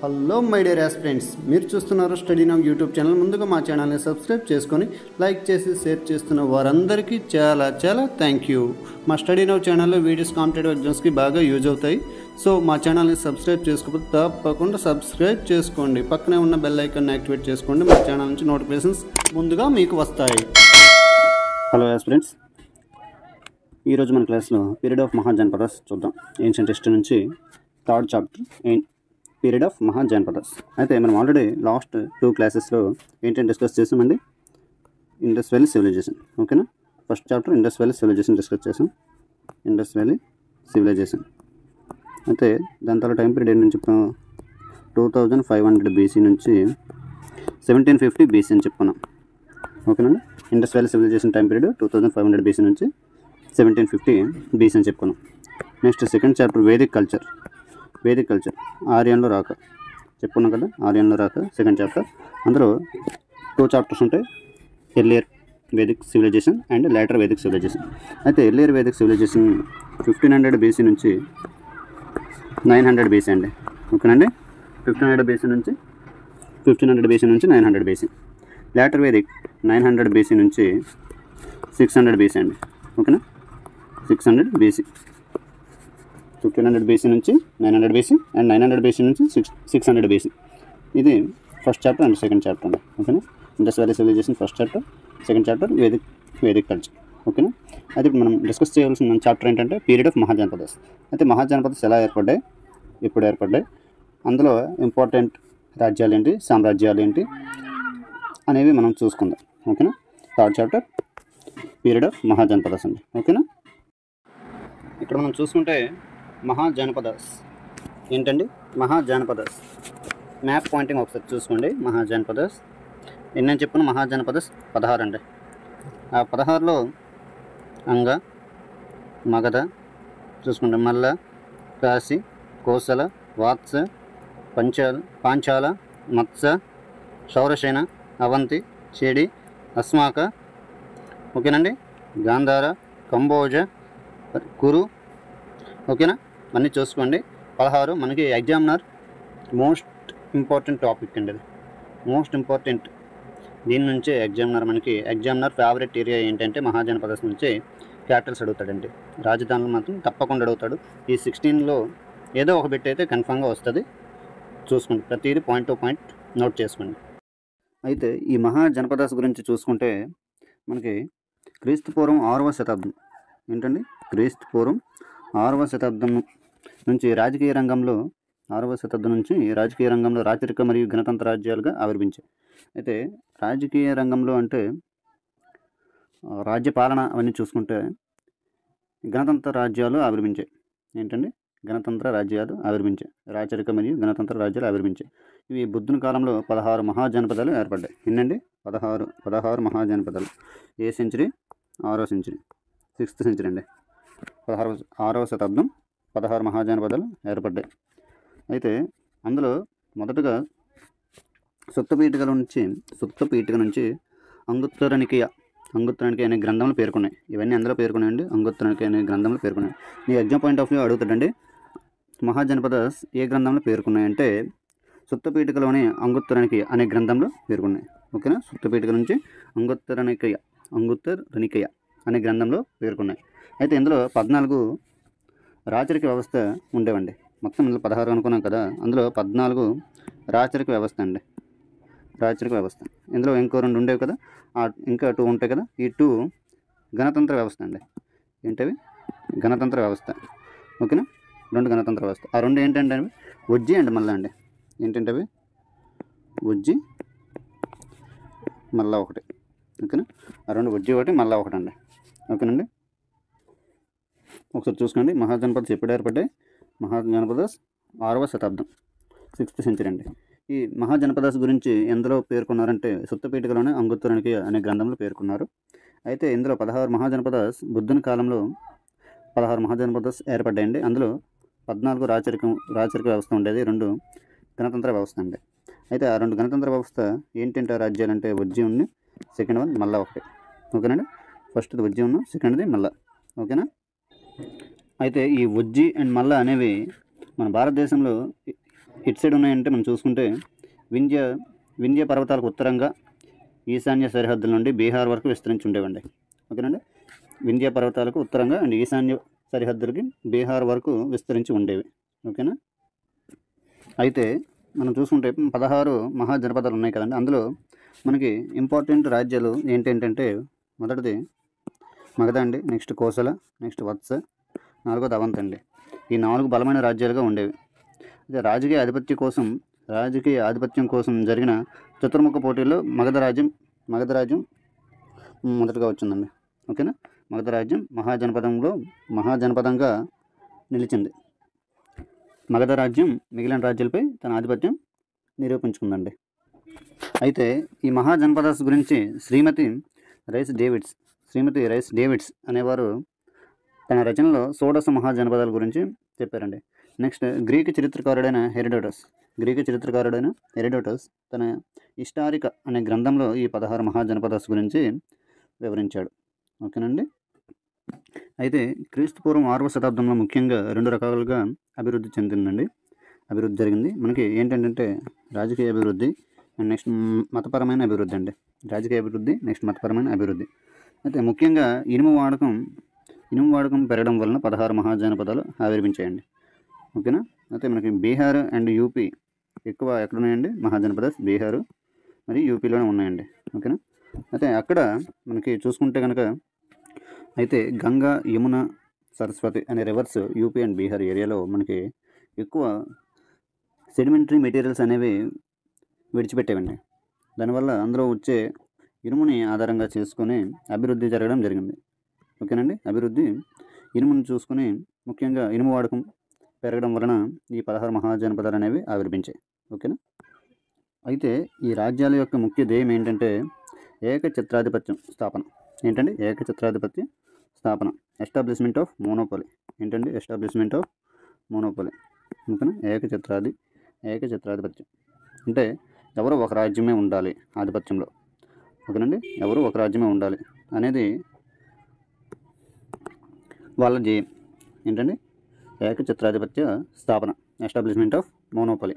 Hello my dear aspirants, మీరు చూస్తున్నారు study now YouTube channel. ముందుగా మా ఛానల్ని సబ్స్క్రైబ్ చేసుకొని లైక్ చేసి షేర్ చేస్తున్న వారందరికీ చాలా చాలా థ్యాంక్ యూ. మా స్టడీ నౌ ఛానల్లో వీడియోస్ కాంపిటేటివ్ ఎగ్జామ్స్కి బాగా యూజ్ అవుతాయి. సో మా ఛానల్ని సబ్స్క్రైబ్ చేసుకోకపోతే తప్పకుండా సబ్స్క్రైబ్ చేసుకోండి. పక్కనే ఉన్న బెల్ ఐకాన్ని యాక్టివేట్ చేసుకోండి. మా ఛానల్ నుంచి నోటిఫికేషన్స్ ముందుగా మీకు వస్తాయి. హలో ఆస్పిరెంట్స్, ఈరోజు మన క్లాస్లో పీరియడ్ ఆఫ్ మహాజనపదాస్ చూద్దాం. ఏన్షియంట్ హిస్టరీ నుంచి third chapter period of mahajanapadas. అయితే మనం ఆల్రెడీ లాస్ట్ 2 క్లాసెస్లో ఏంటంటే డిస్కస్ చేసామండి, ఇండస్ వ్యాలీ సివిలైజేషన్. ఓకేనా, first chapter Indus valley civilisation discuss చేసాం. ఇండస్ వ్యాలీ సివిలైజేషన్ అయితే దాని తర్వాత టైం పీరియడ్ నుంచి 2500 BC నుంచి 1750 BC అని చెప్పుకున్నాం. ఓకేనండి, Indus valley civilization time period 2500 BC నుంచి 1750 BC అని చెప్పుకున్నాం. Next second chapter Vedic culture. ఆర్యన్లో రాక చెప్పుకున్నాం కదా, ఆర్యన్లో రాక సెకండ్ చాప్టర్. అందులో 2 చాప్టర్స్ ఉంటాయి, earlier Vedic civilisation and later Vedic civilisation. అయితే ఎర్లియర్ వేదిక్ సివిలైజేషన్ 1500 BC నుంచి 900 BC అండి. ఓకేనండి, 1500 BC నుంచి 900 BC. లేటర్ వేదిక్ 900 BC నుంచి 600 BC అండి. ఓకేనా, 600 BC. 1500 BC నుంచి 900 BC అండ్ 900 BC నుంచి 600 BC. ఇది first chapter and second chapter అండి. ఓకేనా, Indus valley civilisation first chapter, second chapter Vedic culture. ఓకేనా, అయితే ఇప్పుడు మనం డిస్కస్ చేయవలసిన చాప్టర్ ఏంటంటే పీరియడ్ ఆఫ్ మహాజనపదాస్. అయితే మహాజనపదాస్ ఎలా ఏర్పడ్డాయి, ఎప్పుడు ఏర్పడ్డాయి, అందులో ఇంపార్టెంట్ రాజ్యాలు ఏంటి, సామ్రాజ్యాలు ఏంటి అనేవి మనం చూసుకుందాం. ఓకేనా, third chapter period of mahajanapadas అండి. ఓకేనా, ఇక్కడ మనం చూసుకుంటే మహాజనపదాస్ ఏంటండి, మహాజనపదాస్ మ్యాప్ పాయింటింగ్ ఒకసారి చూసుకోండి. మహాజనపదాస్ ఎన్నని చెప్పిన మహాజనపదాస్ 16 అండి. ఆ 16లో అంగ, మగధ చూసుకుంటే, మల్ల, కాశీ, కోసల, వాత్స, పాంచాల, మత్స, శౌరసేన, అవంతి, షేడి, అస్మాక, ఓకేనండి, గాంధార, కంబోజ, కురు. ఓకేనా, అన్నీ చూసుకోండి. 16 మనకి ఎగ్జామినర్ మోస్ట్ ఇంపార్టెంట్ టాపిక్ అండి, అది మోస్ట్ ఇంపార్టెంట్. దీని నుంచే ఎగ్జామినర్ ఫేవరెట్ ఏరియా ఏంటంటే మహాజనపదాస్ నుంచి క్యాపిటల్స్ అడుగుతాడండి. రాజధానులు మాత్రం తప్పకుండా అడుగుతాడు. ఈ 16లో ఏదో ఒక బిట్ అయితే కన్ఫామ్గా వస్తుంది. చూసుకోండి, ప్రతిదీ పాయింట్ టు పాయింట్ నోట్ చేసుకోండి. అయితే ఈ మహాజనపదాస్ గురించి చూసుకుంటే మనకి క్రీస్తుపూర్వం 6వ శతాబ్దం ఏంటండి, క్రీస్తుపూర్వం 6వ శతాబ్దం నుంచి రాజకీయ రంగంలో రాచరిక మరియు గణతంత్ర రాజ్యాలుగా ఆవిర్భించాయి. అయితే రాజకీయ రంగంలో అంటే రాజ్యపాలన అవన్నీ చూసుకుంటే గణతంత్ర రాజ్యాలు ఆవిర్భించాయి. ఏంటండి, గణతంత్ర రాజ్యాలు ఆవిర్భించాయి, రాచరిక మరియు గణతంత్ర రాజ్యాలు ఆవిర్భించాయి. ఇవి బుద్ధుని కాలంలో 16 మహాజనపదాలు ఏర్పడ్డాయి. ఎన్నండి, 16 మహాజనపదాలు. ఏ సెంచరీ, 6వ సెంచరీ, 6th సెంచరీ అండి. 6వ శతాబ్దం 16 మహాజనపదాలు ఏర్పడ్డాయి. అయితే అందులో మొదటగా సుత్తపీఠిక నుంచి అంగుత్తరనికయ అనే గ్రంథంలో పేర్కొన్నాయి. ఇవన్నీ అందులో పేర్కొన్నాయండి, అంగుత్తరనికయ అనే గ్రంథంలో పేర్కొన్నాయి. నీ ఎగ్జామ్ పాయింట్ ఆఫ్ వ్యూ అడుగుతాడండి, మహాజనపదాస్ ఏ గ్రంథంలో పేర్కొన్నాయంటే సుత్తపీఠికలోని అంగుత్తరనికయ అనే గ్రంథంలో పేర్కొన్నాయి. ఓకేనా, సుత్తపీఠిక నుంచి అంగుత్తరనికయ అనే గ్రంథంలో పేర్కొన్నాయి. అయితే ఇందులో 14 రాచరిక వ్యవస్థ ఉండేవండి. మొత్తం ఇందులో 16 అనుకున్నాం కదా, అందులో 14 రాచరిక వ్యవస్థ అండి, రాచరిక వ్యవస్థ. ఇందులో ఇంకో 2 ఉండేవి కదా, ఇంకా 2 ఉంటాయి కదా. ఈ 2 గణతంత్ర వ్యవస్థ అండి. ఏంటవి, గణతంత్ర వ్యవస్థ. ఓకేనా, 2 గణతంత్ర వ్యవస్థ. ఆ 2 ఏంటంటే అవి వజ్జి అండ్ మల్ల అండి. ఏంటంటే అవి వజ్జి, మల్ల ఒకటి. ఓకేనా, ఆ 2 వజ్జి ఒకటి, మల్ల ఒకటి అండి. ఓకేనండి, ఒకసారి చూసుకోండి. మహాజనపదాస్ ఎప్పుడు ఏర్పడ్డాయి, మహాజనపదాస్ 6వ శతాబ్దం, 6th సెంచరీ అండి. ఈ మహాజనపదాస్ గురించి ఎందులో పేర్కొన్నారంటే సుత్తపీఠికలోనే అంగుత్తరనికయ అనే గ్రంథంలో పేర్కొన్నారు. అయితే ఇందులో 16 మహాజనపదాస్ బుద్ధుని కాలంలో 16 మహాజనపదాస్ ఏర్పడ్డాయండి. అందులో 14 రాచరిక వ్యవస్థ ఉండేది, 2 గణతంత్ర వ్యవస్థ అండి. అయితే ఆ 2 గణతంత్ర వ్యవస్థ ఏంటంటే రాజ్యాలు అంటే వజ్జి ఉంది, సెకండ్ వన్ మల్ల ఒకటి. ఓకేనండి, ఫస్ట్ది వజ్జి ఉన్న, సెకండ్ది మల్ల. ఓకేనా, అయితే ఈ వజ్జి అండ్ మల్ల అనేవి మన భారతదేశంలో ఇటు సైడ్ ఉన్నాయంటే మనం చూసుకుంటే వింధ్య పర్వతాలకు ఉత్తరంగా ఈశాన్య సరిహద్దుల నుండి బీహార్ వరకు విస్తరించి ఉండేవండి. ఓకేనండి, వింధ్య పర్వతాలకు ఉత్తరంగా అండ్ ఈశాన్య సరిహద్దులకి బీహార్ వరకు విస్తరించి ఉండేవి. ఓకేనా. అయితే మనం చూసుకుంటే 16 మహాజనపదాలు ఉన్నాయి కదండి. అందులో మనకి ఇంపార్టెంట్ రాజ్యాలు ఏంటంటే మొదటిది మగధ అండి, నెక్స్ట్ కోసల, నెక్స్ట్ వత్స, 4వది అవంతి అండి. ఈ 4 బలమైన రాజ్యాలుగా ఉండేవి. అయితే రాజకీయ ఆధిపత్యం కోసం జరిగిన చతుర్ముఖ పోటీల్లో మగధ రాజ్యం మొదటగా వచ్చిందండి. ఓకేనా. మగధ రాజ్యం మహాజనపదంగా నిలిచింది. మగధ రాజ్యం మిగిలిన రాజ్యాలపై తన ఆధిపత్యం నిరూపించుకుందండి. అయితే ఈ మహాజనపదాస్ గురించి శ్రీమతి రైస్ డేవిడ్స్ అనేవారు తన రచనలో 16 మహాజనపదాల గురించి చెప్పారండి. నెక్స్ట్ గ్రీకు చరిత్రకారుడైన హెరోడోటస్ తన హిస్టారికా అనే గ్రంథంలో ఈ 16 మహాజనపదాస్ గురించి వివరించాడు. ఓకేనండి. అయితే క్రీస్తు పూర్వం 6వ శతాబ్దంలో ముఖ్యంగా 2 రకాలుగా అభివృద్ధి జరిగింది. మనకి ఏంటంటే రాజకీయ అభివృద్ధి అండ్ నెక్స్ట్ మతపరమైన అభివృద్ధి అండి. రాజకీయ అభివృద్ధి, నెక్స్ట్ మతపరమైన అభివృద్ధి. అయితే ముఖ్యంగా ఇనుము వాడకం పెరగడం వలన 16 మహాజనపదాలు ఆవిర్భించాయండి. ఓకేనా. అయితే మనకి బీహార్ అండ్ యూపీ ఎక్కువ ఎక్కడ ఉన్నాయండి? మహాజనపదాస్ బీహారు మరియు యూపీలోనే ఉన్నాయండి. ఓకేనా. అయితే అక్కడ మనకి చూసుకుంటే కనుక అయితే గంగా, యమున, సరస్వతి అనే రివర్స్ యూపీ అండ్ బీహార్ ఏరియాలో మనకి ఎక్కువ సెడిమెంటరీ మెటీరియల్స్ అనేవి విడిచిపెట్టేవండి. దానివల్ల అందులో వచ్చే ఇనుముని ఆధారంగా చేసుకొని అభివృద్ధి జరగడం జరిగింది. ఓకేనండి. ఇనుమును చూసుకొని ముఖ్యంగా ఇనుము వాడకం పెరగడం వలన ఈ 16 మహాజనపదాలు అనేవి ఆవిర్భించాయి. ఓకేనా. అయితే ఈ రాజ్యాల యొక్క ముఖ్య ధ్యేయం ఏంటంటే ఏకఛత్రాధిపత్యం స్థాపన. Establishment of monopoly. ఓకేనా. ఏకఛత్రాధిపత్యం అంటే ఎవరో ఒక రాజ్యమే ఉండాలి ఆధిపత్యంలో. ఓకేనండి, ఎవరో ఒక రాజ్యమే ఉండాలి అనేది వాళ్ళ ధ్యేయం. ఏకఛత్రాధిపత్య స్థాపన, ఎస్టాబ్లిష్మెంట్ ఆఫ్ మోనోపొలీ.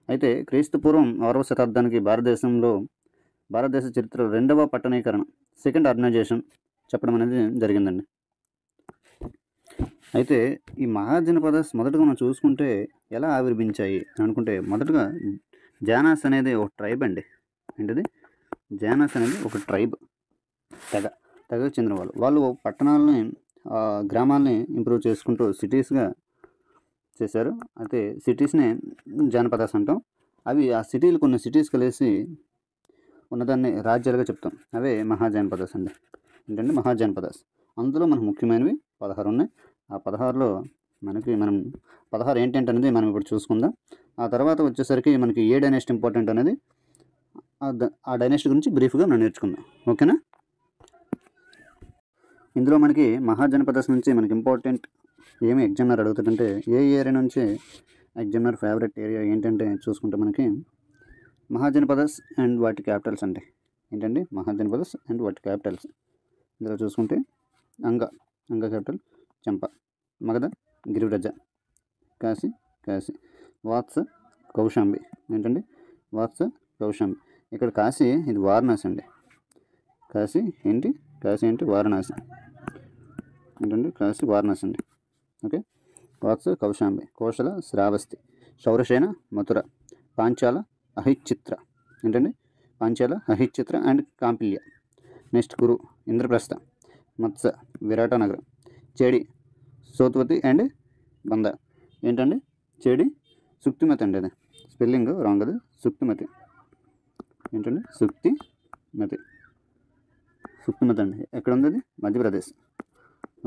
అయితే క్రీస్తు పూర్వం 6వ శతాబ్దానికి భారతదేశ చరిత్రలో 2వ పట్టణీకరణ, సెకండ్ అర్బనైజేషన్ చెప్పడం అనేది జరిగిందండి. అయితే ఈ మహాజనపదాస్ మొదటగా మనం చూసుకుంటే ఎలా ఆవిర్భించాయి అనుకుంటే మొదటగా జానాస్ అనేది ఒక ట్రైబ్ అండి. జానాస్ అనేది ఒక ట్రైబ్, తెగకు చెందిన వాళ్ళు పట్టణాలని గ్రామాలని ఇంప్రూవ్ చేసుకుంటూ సిటీస్గా చేశారు. అయితే సిటీస్నే జానపదాస్ అంటాం. అవి ఆ సిటీలు కొన్ని సిటీస్ కలిసి ఉన్నదాన్ని రాజ్యాలుగా చెప్తాం. అవే మహాజనపదాస్ అండి. మహాజనపదాస్ అందులో మనకు ముఖ్యమైనవి 16 ఉన్నాయి. ఆ 16లో మనం 16 ఏంటంటే మనం ఇప్పుడు చూసుకుందాం. ఆ తర్వాత వచ్చేసరికి మనకి ఏ డైనాసిటీ ఇంపార్టెంట్ అనేది ఆ డైనాసిటీ గురించి బ్రీఫ్గా మనం నేర్చుకుందాం. ఓకేనా. ఇందులో మనకి మహాజనపదాస్ నుంచి మనకి ఇంపార్టెంట్ ఏమి ఎగ్జామినర్ అడుగుతాడంటే ఏ ఏరియా నుంచి ఎగ్జామినర్ ఫేవరెట్ ఏరియా ఏంటంటే చూసుకుంటే మనకి మహాజనపదాస్ అండ్ వాటి క్యాపిటల్స్ అంటే మహాజనపదాస్ అండ్ వాటి క్యాపిటల్స్. ఇందులో చూసుకుంటే అంగ క్యాపిటల్ చంప, మగధ గిరివ్రజ, కాశీ వాత్స కౌశాంబి. ఇక్కడ కాశీ ఇది వారణాసి అండి. కాశీ వారణాసి అండి. Okay. Vatsa Kaushambi, Kosala Shravasti, Shaurasena Mathura, Panchala Ahichitra and Kampilya. Next Kuru Indraprastha, Matsya Viratanagaram, Chedi Sotvati and Banda. Chedi Suktimati అండి. అది స్పెల్లింగ్ రాంగ్, అది సుక్తిమతి. సుక్తిమతి అండి. ఎక్కడ ఉంది అది? మధ్యప్రదేశ్.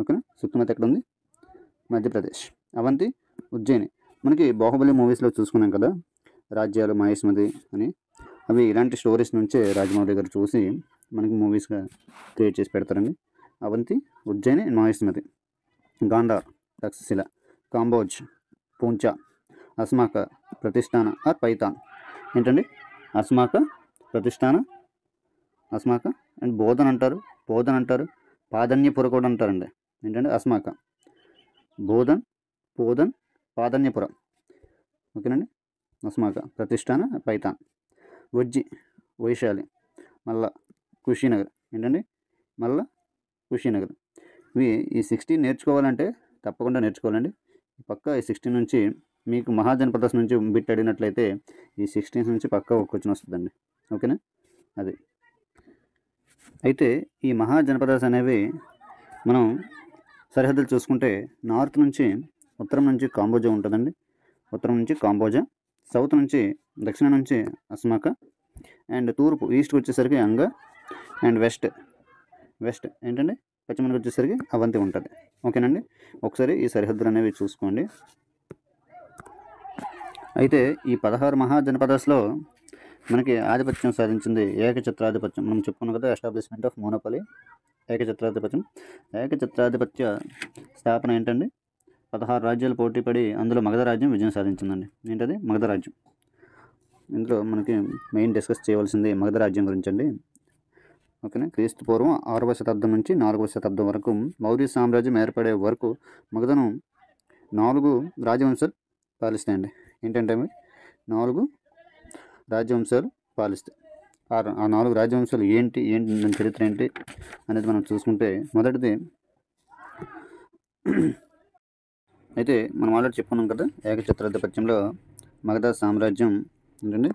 ఓకేనా. సుక్తిమతి ఎక్కడ ఉంది? మధ్యప్రదేశ్. అవంతి ఉజ్జయిని. మనకి బాహుబలి మూవీస్లో చూసుకున్నాం కదా, రాజ్యాలు మహేష్మతి అని. అవి ఇలాంటి స్టోరీస్ నుంచే రాజమౌళి గారు చూసి మనకి మూవీస్గా క్రియేట్ చేసి పెడతారండి. అవంతి, ఉజ్జయిని, మహేష్మతి. గాంధార్, తక్షశిల, కాంబోజ్, పూంచా, అస్మాక, ప్రతిష్టాన ఆర్ పైతాన్. అస్మాక అండ్ బోధన్ అంటారు. పాదన్యపుర కూడా అంటారండి. అస్మాక, బోధన్, పాదన్యపుర. ఓకేనండి. అస్మాక, ప్రతిష్టాన పైతాన్, వజ్జి వైశాలి, మళ్ళా కుషీనగర్ ఏంటండి, మళ్ళా కుషీనగర్. ఇవి ఈ 16 నేర్చుకోవాలంటే తప్పకుండా నేర్చుకోవాలండి. పక్కా ఈ 16 నుంచి మీకు మహాజనపదాస్ నుంచి బిట్ అడిగినట్లయితే ఈ 16 నుంచి పక్కా ఒక క్వశ్చన్ వస్తుందండి. ఓకేనా? అది అయితే ఈ మహాజనపదాస్ అనేవి మనం సరిహద్దులు చూసుకుంటే నార్త్ నుంచి ఉత్తరం నుంచి కాంబోజా ఉంటుందండి, ఉత్తరం నుంచి కాంబోజా, సౌత్ నుంచి దక్షిణం నుంచి అస్మాక, అండ్ తూర్పు ఈస్ట్కి వచ్చేసరికి అంగ, అండ్ వెస్ట్ ఏంటండి పశ్చిమానికి వచ్చేసరికి అవంతి ఉంటుంది. ఓకేనండి? ఒకసారి ఈ సరిహద్దులు అనేవి చూసుకోండి. అయితే ఈ 16 మహాజనపదాస్లో మనకి ఆధిపత్యం సాధించింది ఏకఛత్రాధిపత్యం. మనం చెప్పుకున్నాం కదా, ఎస్టాబ్లిష్మెంట్ ఆఫ్ మోనోపలి, ఏకఛత్రాధిపత్యం. ఏకఛత్రాధిపత్య స్థాపన ఏంటండి, 16 రాజ్యాలు పోటీపడి అందులో మగధ రాజ్యం విజయం సాధించిందండి. ఏంటది? మగధ రాజ్యం. ఇందులో మనకి మెయిన్ డిస్కస్ చేయవలసింది మగధ రాజ్యం గురించి అండి. ఓకేనా? క్రీస్తు పూర్వం 6వ శతాబ్దం నుంచి 4వ శతాబ్దం వరకు మౌర్య సామ్రాజ్యం ఏర్పడే వరకు మగధను 4 రాజవంశాలు పాలిస్తాయండి. ఏంటంటే అవి 4 రాజవంశాలు పాలిస్తాయి. ఆ 4 రాజవంశాలు ఏంటి దాని చరిత్ర ఏంటి అనేది మనం చూసుకుంటే, మొదటిది అయితే మనం ఆల్రెడీ చెప్పుకున్నాం కదా, ఏకఛత్రాధిపత్యంలో మగధ సామ్రాజ్యం ఏంటండి,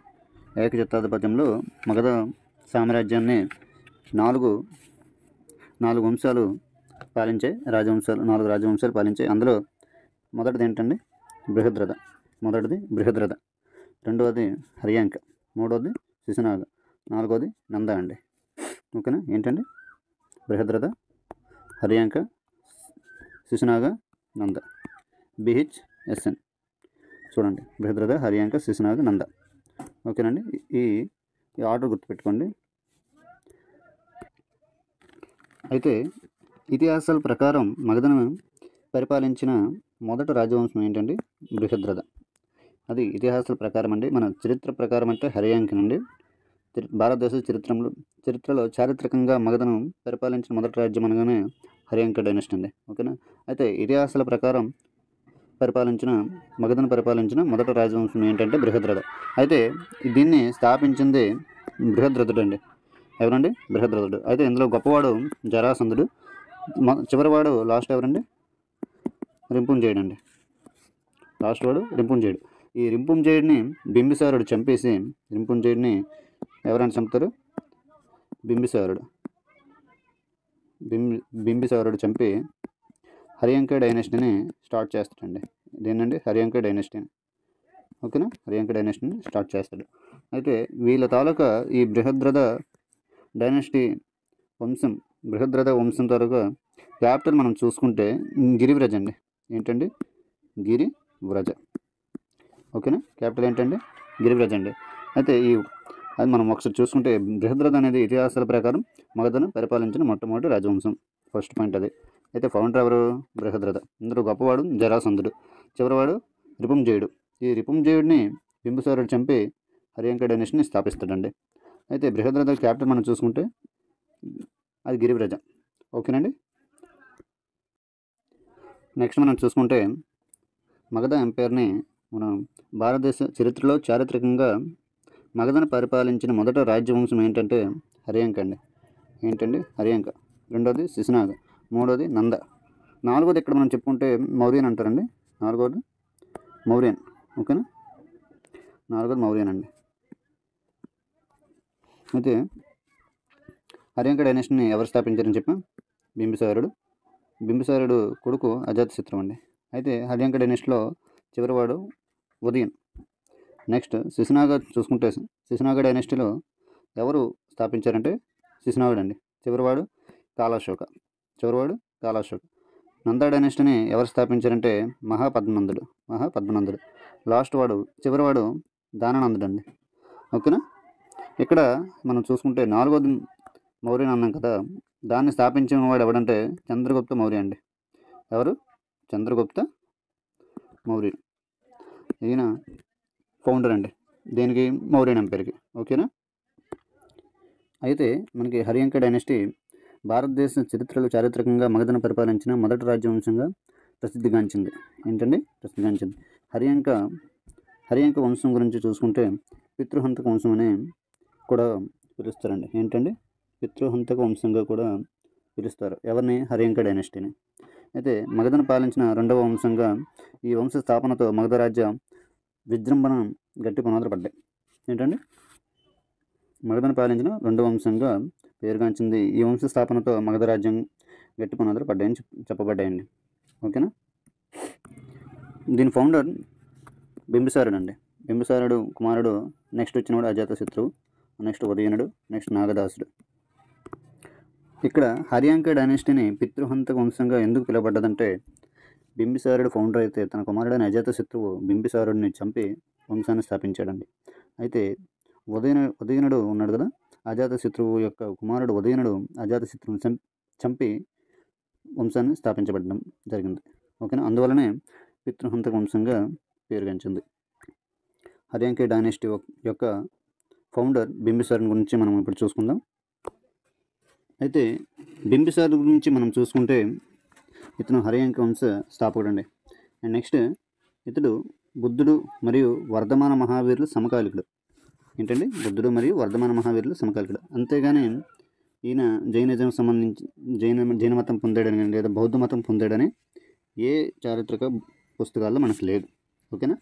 ఏకఛత్రాధిపత్యంలో మగధ సామ్రాజ్యాన్ని 4 వంశాలు పాలించాయి, రాజవంశాలు 4 రాజవంశాలు పాలించాయి. అందులో మొదటిది ఏంటండి, బృహద్రథ, రెండవది హర్యాంక, మూడవది శిశునాగ, నాలుగవది నంద అండి. ఓకేనా? ఏంటండి, బృహద్రథ, హర్యాంక, శిశునాగ, నంద, BHSN. చూడండి, బృహద్రథ, హర్యాంక, శిశునాగ, నంద. ఓకేనండి? ఈ ఆర్డర్ గుర్తుపెట్టుకోండి. అయితే ఇతిహాసాల ప్రకారం మగధను పరిపాలించిన మొదటి రాజవంశం ఏంటండి, బృహద్రథ. అది ఇతిహాసాల ప్రకారం అండి. మన చరిత్ర ప్రకారం అంటే హర్యాంకనండి. భారతదేశ చరిత్రలో చారిత్రకంగా మగధను పరిపాలించిన మొదటి రాజ్యం అనగానే హర్యాంక డైనస్టీ అండి. ఓకేనా? అయితే ఇతిహాసాల ప్రకారం మగధను పరిపాలించిన మొదటి రాజవంశం ఏంటంటే బృహద్రథ. అయితే దీన్ని స్థాపించింది బృహద్రథుడు అండి. ఎవరండి? బృహద్రథుడు. అయితే ఇందులో గొప్పవాడు జరాసంధుడు, చివరివాడు లాస్ట్ ఎవరండి, రింపుంజయుడు అండి. లాస్ట్ వాడు రింపుంజయుడు. ఈ రింపుంజయుడిని బింబిసారుడు చంపేసి, రింపుంజయుడిని ఎవరైనా చంపుతారు, బింబిసారుడు చంపి హర్యాంక డైనస్టీని స్టార్ట్ చేస్తాడండి. ఇదేంటండి, హర్యాంక డైనస్టీని. ఓకేనా? హర్యాంక డైనస్టీని స్టార్ట్ చేస్తాడు. అయితే వీళ్ళ తాలూకా ఈ బృహద్రథ డైనస్టీ వంశం, బృహద్రథ వంశం తాలూకా క్యాపిటల్ మనం చూసుకుంటే గిరివ్రజ అండి. ఏంటండి, గిరివ్రజ. ఓకేనా? క్యాపిటల్ ఏంటండి, గిరివ్రజ అండి. అయితే అది మనం ఒకసారి చూసుకుంటే బృహద్రథ అనేది ఇతిహాసాల ప్రకారం మగధను పరిపాలించిన మొట్టమొదటి రాజవంశం. ఫస్ట్ పాయింట్ అది. అయితే ఫౌండర్ ఎవరు, బృహద్రథ. ఇందులో గొప్పవాడు జరాసంధుడు, చివరివాడు రిపుంజయుడు. ఈ రిపుంజయుడిని బింబిసారుడు చంపి హర్యాంక డైనస్టీని స్థాపిస్తాడండి. అయితే బృహద్రథ క్యాపిటల్ మనం చూసుకుంటే అది గిరివ్రజ. ఓకేనండి? నెక్స్ట్ మనం చూసుకుంటే మగధ ఎంపైర్ని మనం భారతదేశ చరిత్రలో చారిత్రకంగా మగధను పరిపాలించిన మొదటి రాజ్యవంశం ఏంటంటే హర్యాంక అండి. ఏంటండి, హర్యాంక. రెండోది శిశునాగ, మూడోది నంద, నాలుగోది ఇక్కడ మనం చెప్పుకుంటే మౌర్యన్ అంటారండి. నాలుగోది మౌర్యన్. ఓకేనా? నాలుగోది మౌర్యన్ అండి. అయితే హర్యాంక డైనస్టీని ఎవరు స్థాపించారని చెప్పాం, బింబిసారుడు కొడుకు అజాతశత్రు అండి. అయితే హర్యాంక డైనస్టీలో చివరివాడు ఉదయన్. నెక్స్ట్ శిశునాగ చూసుకుంటే శిశునాగ డైనస్టీలో ఎవరు స్థాపించారంటే శిశునాగుడు అండి. చివరివాడు కాలాశోక. నంద డైనస్టీని ఎవరు స్థాపించారంటే మహాపద్మనందుడు. లాస్ట్ వాడు చివరివాడు దానానందుడు అండి. ఓకేనా? ఇక్కడ మనం చూసుకుంటే నాలుగోది మౌర్యన్ అన్నాం కదా, దాన్ని స్థాపించిన వాడు ఎవడంటే చంద్రగుప్త మౌర్య అండి. ఎవరు? చంద్రగుప్త మౌర్యుడు. ఈయన ఫౌండర్ అండి దేనికి, మౌర్యన్ ఎంపైర్కి. ఓకేనా? అయితే మనకి హర్యాంక డైనస్టీ భారతదేశ చరిత్రలో చారిత్రకంగా మగధను పరిపాలించిన మొదటి రాజ్యవంశంగా ప్రసిద్ధిగాంచింది. ఏంటండి, ప్రసిద్ధిగాంచింది. హరియంక వంశం గురించి చూసుకుంటే పితృహంతక వంశం అని కూడా పిలుస్తారండి. ఏంటండి? పితృహంతక వంశంగా కూడా పిలుస్తారు. ఎవరిని? హరియంక డైనెస్టీని. అయితే మగధను పాలించిన రెండవ వంశంగా ఈ వంశ స్థాపనతో మగధ రాజ్య విజృంభణ గట్టి పునాదులు పడ్డాయి. ఏంటండి? మగధను పాలించిన రెండవ వంశంగా పేరుగాంచింది ఈ వంశ స్థాపనతో మగధ రాజ్యం గట్టి పునాదులు పడ్డాయని చెప్పబడ్డాయండి. ఓకేనా? దీని ఫౌండర్ బింబిసారుడు అండి. బింబిసారుడు కుమారుడు. నెక్స్ట్ వచ్చినవాడు అజాతశత్రువు, నెక్స్ట్ ఉదయనుడు, నెక్స్ట్ నాగదాసుడు. ఇక్కడ హరియాంక డైనాసిటీని పితృహంతక వంశంగా ఎందుకు పిలువబడ్డదంటే బింబిసారుడు ఫౌండర్ అయితే తన కుమారుడైన అజాతశత్రువు బింబిసారుడిని చంపి వంశాన్ని స్థాపించాడండి. అయితే ఉదయనుడు ఉన్నాడు కదా, అజాతశత్రువు యొక్క కుమారుడు ఉదయనుడు అజాతశత్రువుని చంపి వంశాన్ని స్థాపించబడడం జరిగింది. ఓకేనా? అందువలనే పితృహంతక వంశంగా పేరుగాంచింది. హరియాంక డైనాసిటీ యొక్క ఫౌండర్ బింబిసారుని గురించి మనం ఇప్పుడు చూసుకుందాం. అయితే బింబిసారు గురించి మనం చూసుకుంటే ఇతను హరియాంక వంశ స్థాపకుడు అండి. అండ్ నెక్స్ట్ ఇతడు బుద్ధుడు మరియు వర్ధమాన మహావీరులు సమకాలికుడు. ఏంటండి? బుద్ధుడు మరియు వర్ధమాన మహావీరులు సమకాలికుడు. అంతేగాని ఈయన జైనిజం సంబంధించి జైన మతం పొందాడని లేదా బౌద్ధ మతం పొందాడని ఏ చారిత్రక పుస్తకాల్లో మనకు లేదు. ఓకేనా?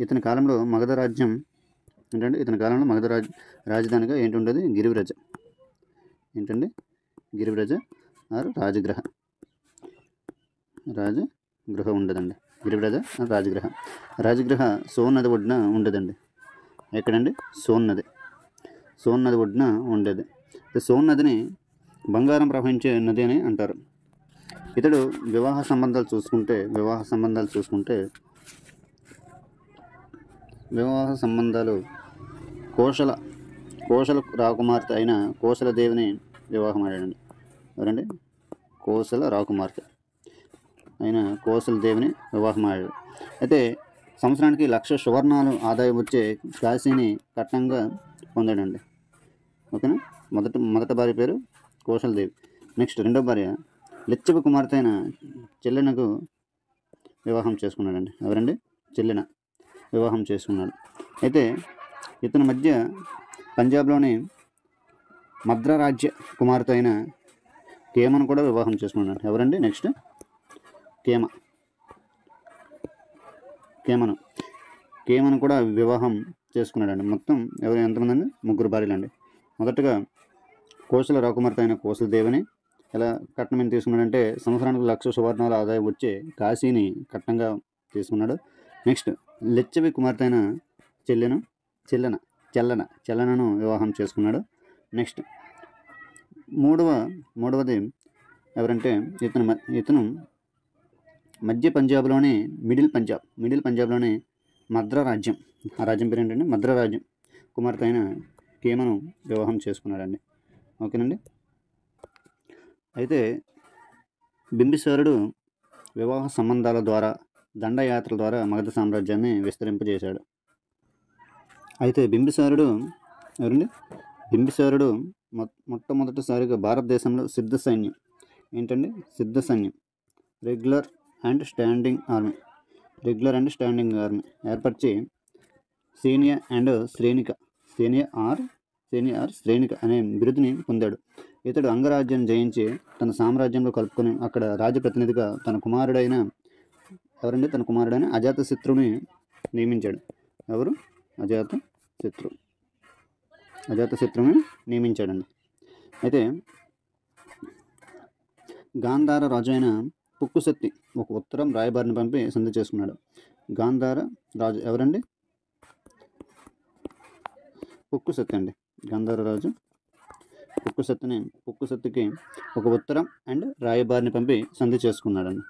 ఇతని కాలంలో మగధ రాజ్యం ఏంటంటే ఇతని కాలంలో మగధ రాజధానిగా ఏంటి ఉండేది? గిరివ్రజ. ఏంటండి? గిరివ్రజ ఆర్ రాజగృహ ఉండదండి. గిరివ్రజ రాజగృహ సోన్ నది ఒడ్డున ఉండేదండి. ఎక్కడండి? సోన్ నది ఒడ్డున ఉండేది. సోన్ నదిని బంగారం ప్రవహించే నది అని అంటారు. ఇతడు వివాహ సంబంధాలు కోశల రాకుమార్తె అయిన కోశల దేవిని వివాహం ఆడాడండి. ఎవరండి? కోశల రాకుమార్తె అయిన కోశల దేవిని వివాహం ఆడాడు. అయితే సంవత్సరానికి 1,00,000 సువర్ణాలు ఆదాయం వచ్చే కాశీని కట్నంగా పొందాడండి. ఓకేనా? మొదటి భార్య పేరు కోశలదేవి. నెక్స్ట్ రెండో భార్య లిచ్చవ కుమార్తె అయిన చెల్లెనకు వివాహం చేసుకున్నాడండి. ఎవరండి? చెల్లెన వివాహం చేసుకున్నాడు. అయితే ఇతని మధ్య పంజాబ్లోని మద్ర రాజ్య కుమార్తె అయిన కేమను కూడా వివాహం చేసుకున్నాడు. ఎవరండి? నెక్స్ట్ కేమను కూడా వివాహం చేసుకున్నాడండి. మొత్తం ఎంతమంది అండి? 3 భార్యలండి. మొదటగా కోశల రాకుమార్తె అయిన కోశలదేవిని ఎలా కట్నం తీసుకున్నాడంటే సంవత్సరానికి 1,00,000 సువర్ణాల ఆదాయం వచ్చే కాశీని కట్నంగా తీసుకున్నాడు. నెక్స్ట్ లిచ్చవి కుమార్తె అయిన చెల్లెనను వివాహం చేసుకున్నాడు. నెక్స్ట్ మూడవది ఎవరంటే ఇతను మధ్య పంజాబ్లోని మిడిల్ పంజాబ్లోని మద్ర రాజ్యం, ఆ రాజ్యం పేరు ఏంటంటే మద్ర రాజ్యం కుమార్తె అయిన కేమను వివాహం చేసుకున్నాడండి. ఓకేనండి? అయితే బింబిసారుడు వివాహ సంబంధాల ద్వారా దండయాత్రల ద్వారా మగధ సామ్రాజ్యాన్ని విస్తరింపజేశాడు. అయితే బింబిసారుడు మొట్టమొదటిసారిగా భారతదేశంలో సిద్ధ సైన్యం రెగ్యులర్ అండ్ స్టాండింగ్ ఆర్మీ ఏర్పరిచి సేనియా శ్రేణిక అనే బిరుదుని పొందాడు. ఇతడు అంగరాజ్యం జయించి తన సామ్రాజ్యంలో కలుపుకొని అక్కడ రాజప్రతినిధిగా తన కుమారుడైన అజాతశత్రువుని నియమించాడు. ఎవరు? అజాతశత్రువుని నియమించాడండి. అయితే గాంధార రాజు అయిన పుక్కుసత్తి ఒక ఉత్తరం రాయబారిని పంపి సంధి చేసుకున్నాడు. గాంధార రాజు ఎవరండి? పుక్కుసత్తి అండి. గాంధార రాజు పుక్కుసత్తికి ఒక ఉత్తరం అండ్ రాయబారిని పంపి సంధి చేసుకున్నాడండి.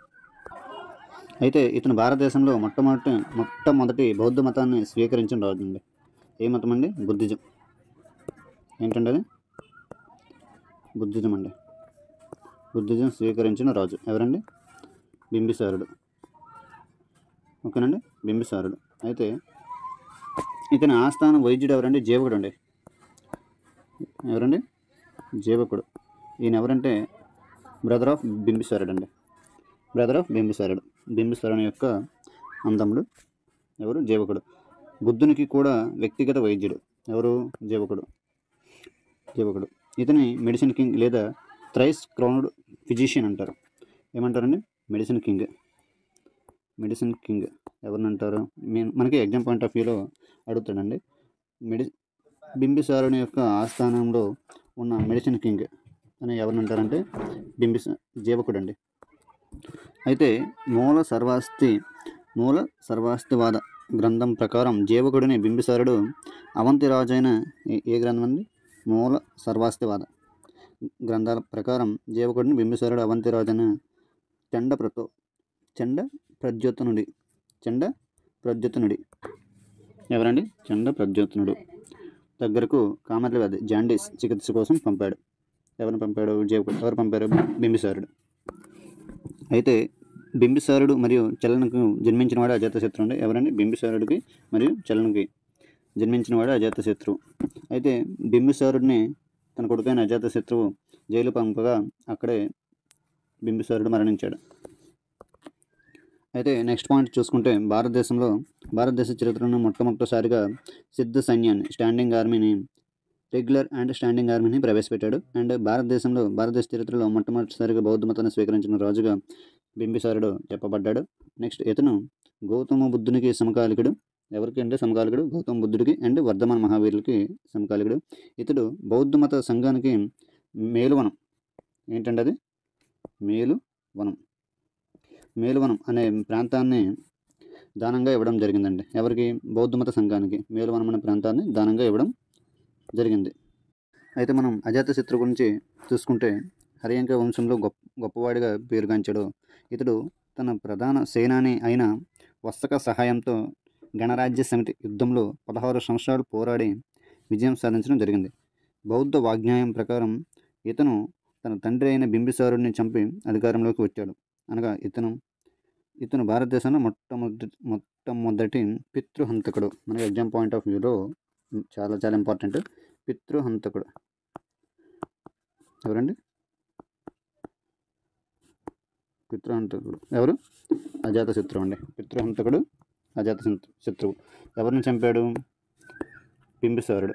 అయితే ఇతను భారతదేశంలో మొట్టమొదటి బౌద్ధ మతాన్ని స్వీకరించిన రాజు అండి. ఏ మతం అండి? బుద్ధిజం. ఏంటండి అది? బుద్ధిజం అండి. బుద్ధిజం స్వీకరించిన రాజు ఎవరండి? బింబిసారుడు. ఓకేనండి? బింబిసారుడు. అయితే ఇతని ఆస్థాన వైద్యుడు ఎవరండి? జీవకుడు అండి. ఎవరండి? జీవకుడు. ఈయన ఎవరంటే బ్రదర్ ఆఫ్ బింబిసారుడు అండి. బింబిసారుని యొక్క అందముడు ఎవరు? జీవకుడు. బుద్ధునికి కూడా వ్యక్తిగత వైద్యుడు. ఎవరు? జీవకుడు. ఇతని మెడిసిన్ కింగ్ లేదా థ్రైస్ క్రౌన్డ్ ఫిజిషియన్ అంటారు. ఏమంటారండి? మెడిసిన్ కింగ్ ఎవరిని అంటారు? మనకి ఎగ్జామ్ పాయింట్ ఆఫ్ వ్యూలో అడుగుతాడండి. బింబిసారుని యొక్క ఆస్థానంలో ఉన్న మెడిసిన్ కింగ్ అని ఎవరిని అంటారంటే జీవకుడు అండి. అయితే మూల సర్వాస్తివాద గ్రంథం ప్రకారం జీవకుడిని బింబిసారుడు అవంతి రాజు అయిన ఏ గ్రంథం అండి? మూల సర్వాస్తివాద గ్రంథాల ప్రకారం జీవకుడిని బింబిసారుడు అవంతి రాజు అయిన చండ ప్రద్యుత్నుడి ఎవరండి? చండ ప్రద్యుత్నుడు దగ్గరకు కామెర్ల వ్యాధి జాండీస్ చికిత్స కోసం పంపాడు. ఎవరిని పంపాడు? జీవకుడు. ఎవరు పంపారు? బింబిసారుడు. అయితే బింబిసారుడు మరియు చలనకు జన్మించినవాడు అజాతశత్రువు అండి. ఎవరండి? బింబిసారుడికి మరియు చలనకి జన్మించినవాడు అజాతశత్రువు. అయితే బింబిసారుడిని తన కొడుకైన అజాతశత్రువు జైలు పంపగా అక్కడే బింబిసారుడు మరణించాడు. అయితే నెక్స్ట్ పాయింట్ చూసుకుంటే భారతదేశ చరిత్రను మొట్టమొదటిసారిగా సిద్ధ సైన్యాన్ని రెగ్యులర్ అండ్ స్టాండింగ్ ఆర్మీని ప్రవేశపెట్టాడు. అండ్ భారతదేశ చరిత్రలో మొట్టమొదటిసారిగా బౌద్ధ మతాన్ని స్వీకరించిన రాజుగా బింబిసారుడు చెప్పబడ్డాడు. నెక్స్ట్ ఇతను గౌతమ బుద్ధునికి సమకాలికుడు. ఎవరికి అంటే సమకాలికుడు? గౌతమ బుద్ధుడికి అండ్ వర్ధమాన మహావీరులకి సమకాలికుడు. ఇతడు బౌద్ధ మత సంఘానికి మేలువనం ఏంటంటే అది మేలువనం అనే ప్రాంతాన్ని దానంగా ఇవ్వడం జరిగిందండి. ఎవరికి? బౌద్ధ మత సంఘానికి మేలువనం అనే ప్రాంతాన్ని దానంగా ఇవ్వడం జరిగింది. అయితే మనం అజాతశత్రు గురించి చూసుకుంటే హరియంక వంశంలో గొప్పవాడిగా పేరుగాంచాడు. ఇతడు తన ప్రధాన సేనాని అయిన వత్సక సహాయంతో గణరాజ్య సమితి యుద్ధంలో 16 సంవత్సరాలు పోరాడి విజయం సాధించడం జరిగింది. బౌద్ధ వాజ్ఞాయం ప్రకారం ఇతను తన తండ్రి అయిన బింబిసారుడిని చంపి అధికారంలోకి వచ్చాడు. అనగా ఇతను భారతదేశంలో మొట్టమొదటి పితృహంతకుడు. మనకి ఎగ్జామ్ పాయింట్ ఆఫ్ వ్యూలో చాలా చాలా ఇంపార్టెంట్. పితృహంతకుడు ఎవరండి? ఎవరు? అజాతశత్రువు అండి. పితృహంతకుడు అజాతశత్రువు. ఎవరిని చంపాడు? బింబిసారుడు.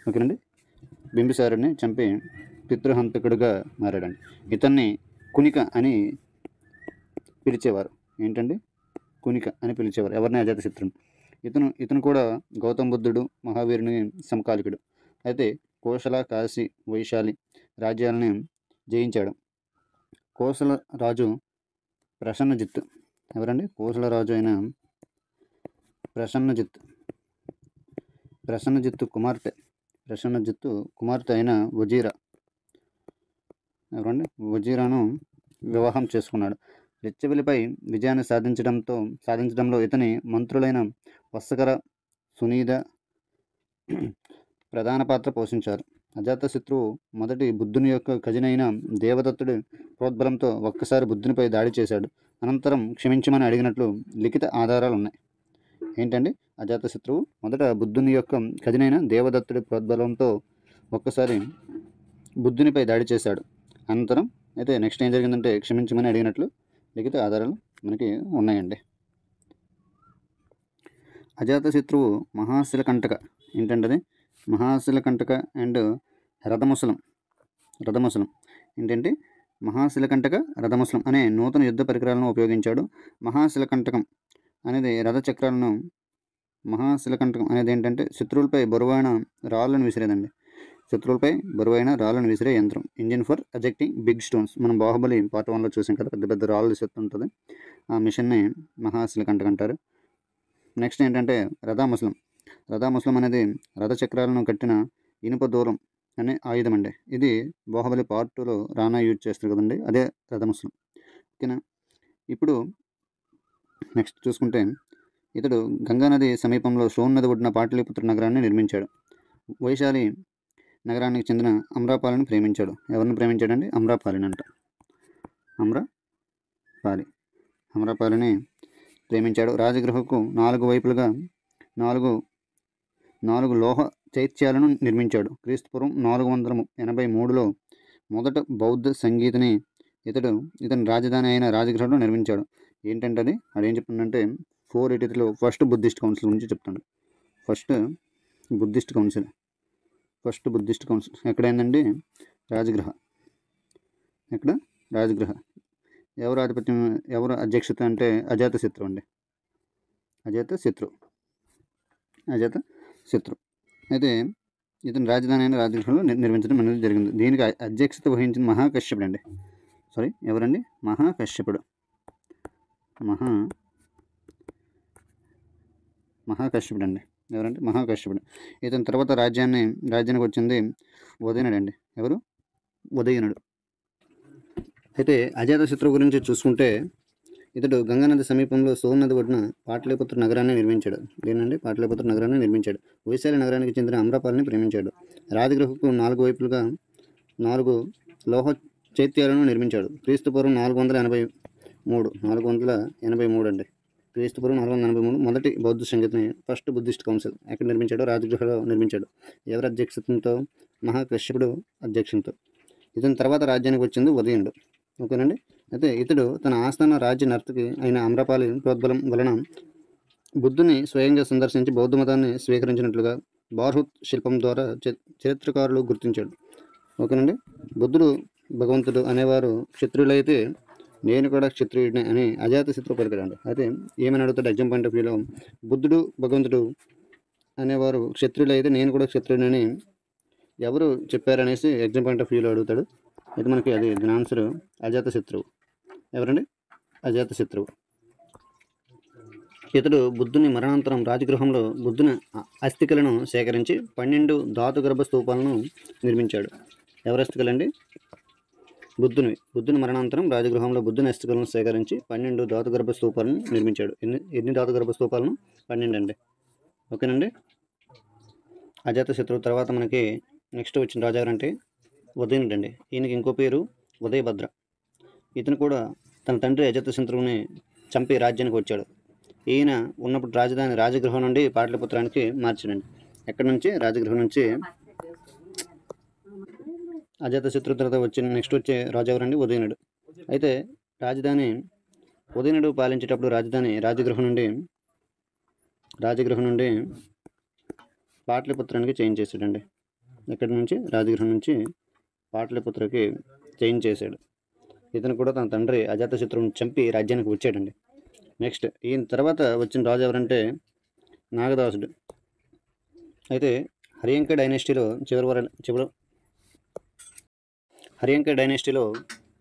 ఓకేనండి. బింబిసారుడిని చంపి పితృహంతకుడుగా మారాడండి. ఇతన్ని కునిక అని పిలిచేవారు. ఏంటండి? కునిక అని పిలిచేవారు. ఎవరిని? అజాతశత్రువుని. ఇతను కూడా గౌతమ బుద్ధుడు మహావీరుని సమకాలికుడు. అయితే కోసల, కాశీ, వైశాలి రాజ్యాలని జయించాడు. కోసల రాజు ప్రసన్నజిత్. ఎవరండి? కోసల రాజు అయిన ప్రసన్నజిత్తు కుమార్తె అయిన వజీరాను వివాహం చేసుకున్నాడు. లిచ్చవిలిపై విజయాన్ని సాధించడంలో ఇతని మంత్రులైన వత్సకర, సునీద ప్రధాన పాత్ర పోషించారు. అజాతశత్రువు మొదటి బుద్ధుని యొక్క ఖజినైన దేవదత్తుడి ప్రోద్బలంతో ఒక్కసారి బుద్ధునిపై దాడి చేశాడు. అనంతరం క్షమించమని అడిగినట్లు లిఖిత ఆధారాలు ఉన్నాయి. ఏంటండి? అజాతశత్రువు మొదట బుద్ధుని యొక్క ఖజినైన దేవదత్తుడి ప్రోద్బలంతో ఒక్కసారి బుద్ధునిపై దాడి చేశాడు. అనంతరం అయితే నెక్స్ట్ ఏం జరిగిందంటే క్షమించమని అడిగినట్లు లిఖిత ఆధారాలు మనకి ఉన్నాయండి. అజాతశత్రువు మహాశిలకంటక ఏంటంటే మహాశిలకంటక అండ్ రథముసలం ఏంటంటే మహాశిలకంటక, రథముసలం అనే నూతన యుద్ధ పరికరాలను ఉపయోగించాడు. మహాశిలకంటకం అనేది ఏంటంటే శత్రువులపై బరువైన రాళ్ళను విసిరే యంత్రం. Engine for ejecting big stones. మనం బాహుబలి పార్ట్ 1లో చూసాం కదా, పెద్ద పెద్ద రాళ్ళు విసురుతుంటుంది. ఆ మిషన్ని మహాశిలకంటక అంటారు. నెక్స్ట్ ఏంటంటే రథముసలం అనేది రథచక్రాలను కట్టిన ఇనుప దూలం అనే ఆయుధం అండి. ఇది బాహుబలి పార్ట్ 2లో రానా యూజ్ చేస్తారు కదండి, అదే రథముసలం. ఓకేనా. ఇప్పుడు నెక్స్ట్ చూసుకుంటే ఇతడు గంగానది సమీపంలో సోన్ నది ఒడ్డున పాటలీపుత్ర నగరాన్ని నిర్మించాడు. వైశాలి నగరానికి చెందిన అమ్రపాలిని ప్రేమించాడు. ఎవరిని ప్రేమించాడండి? అమ్రపాలిని ప్రేమించాడు. రాజగృహకు 4 వైపులుగా 4 లోహ చైత్యాలను నిర్మించాడు. క్రీస్తుపూర్వం 483లో మొదట బౌద్ధ సంగీతని ఇతని రాజధాని అయిన రాజగృహంలో నిర్మించాడు. ఏంటంటే అది ఏం చెప్తుందంటే 483లో ఫస్ట్ బుద్ధిస్ట్ కౌన్సిల్ గురించి చెప్తాను. ఫస్ట్ బుద్ధిస్ట్ కౌన్సిల్ ఎక్కడైందండి? రాజగృహ. ఎక్కడ? రాజగృహ. ఎవరు ఆధిపత్యం, ఎవరు అధ్యక్షత అంటే అజాతశత్రు అండి. అజాతశత్రు. అయితే ఇతను రాజధాని అయిన రాజగృహంలో నిర్మించడం అనేది జరిగింది. దీనికి అధ్యక్షత వహించిన మహాకశ్యపుడు అండి. ఎవరండి? మహాకశ్యపుడు. అండి. ఎవరంటే మహాకశ్యపుడు. ఇతని తర్వాత రాజ్యానికి వచ్చింది ఉదయనుడు అండి. ఎవరు? ఉదయనుడు. అయితే అజాతశత్రు గురించి చూసుకుంటే ఇతడు గంగానది సమీపంలో సోన్ నది ఒడ్డున పాటలీపుత్ర నగరాన్ని నిర్మించాడు. వైశాలి నగరానికి చెందిన అమ్రపాలిని ప్రేమించాడు. రాజగృహకు 4 వైపులుగా 4 లోహ చైత్యాలను నిర్మించాడు. క్రీస్తుపూర్వం 483 అండి. క్రీస్తుపూర్వం 483 మొదటి బౌద్ధ సంగతిని ఫస్ట్ బుద్ధిస్ట్ కౌన్సిల్ ఎక్కడ నిర్మించాడో? రాజగృహలో నిర్మించాడు. ఎవరి అధ్యక్షతతో? మహాకశ్యపుడు అధ్యక్షంతో. ఇతని తర్వాత రాజ్యానికి వచ్చింది ఉదయనుడు. ఓకేనండి. అయితే ఇతడు తన ఆస్థాన రాజ్య నర్తకి అయిన అమ్రపాలి ప్రోద్బలం వలన బుద్ధుని స్వయంగా సందర్శించి బౌద్ధ మతాన్ని స్వీకరించినట్లుగా బార్హుత్ శిల్పం ద్వారా చరిత్రకారులు గుర్తించాడు. ఓకేనండి. బుద్ధుడు భగవంతుడు అనేవారు క్షత్రియులైతే నేను కూడా క్షత్రియుడిని అని అజాతశత్రు పలికాడు. అయితే ఏమని అడుగుతాడు ఎగ్జామ్ పాయింట్ ఆఫ్ వ్యూలో? బుద్ధుడు భగవంతుడు అనేవారు క్షత్రియులైతే నేను కూడా క్షత్రియుడిని ఎవరు చెప్పారనేసి ఎగ్జామ్ పాయింట్ ఆఫ్ వ్యూలో అడుగుతాడు. అయితే మనకి దీని ఆన్సర్ అజాతశత్రువు. ఎవరండి? అజాతశత్రువు. ఇతడు బుద్ధుని మరణాంతరం రాజగృహంలో బుద్ధుని అస్థికలను సేకరించి 12 ధాతుగర్భ స్తూపాలను నిర్మించాడు. ఎవరి అస్థికలండి? బుద్ధుని మరణాంతరం రాజగృహంలో బుద్ధుని అస్థికలను సేకరించి 12 ధాతుగర్భ స్తూపాలను నిర్మించాడు. ఎన్ని ధాతుగర్భ స్తూపాలను? 12 అండి. ఓకేనండి. అజాతశత్రువు తర్వాత మనకి నెక్స్ట్ వచ్చిన రాజా అంటే ఉదయనుడు అండి. ఈయనకి ఇంకో పేరు ఉదయభద్ర. ఇతను కూడా తన తండ్రి అజాతశత్రువుని చంపి రాజ్యానికి వచ్చాడు. ఈయన ఉన్నప్పుడు రాజధాని రాజగృహం నుండి పాటలీపుత్రానికి మార్చాడండి. ఎక్కడి నుంచి? రాజగృహం నుంచి. అజాతశత్రు తర్వాత నెక్స్ట్ వచ్చే రాజు ఎవరండి? ఉదయనుడు. అయితే ఉదయనుడు పాలించేటప్పుడు రాజగృహం నుండి పాటలీపుత్రానికి చేంజ్ చేశాడండి. ఎక్కడి నుంచి? రాజగృహం నుంచి పాటలీపుత్రకి చేంజ్ చేశాడు. ఇతను కూడా తన తండ్రి అజాతశత్రువుని చంపి రాజ్యానికి వచ్చాడండి. నెక్స్ట్ ఈయన తర్వాత వచ్చిన రాజు ఎవరంటే నాగదాసుడు. అయితే హరియంక డైనాసిటీలో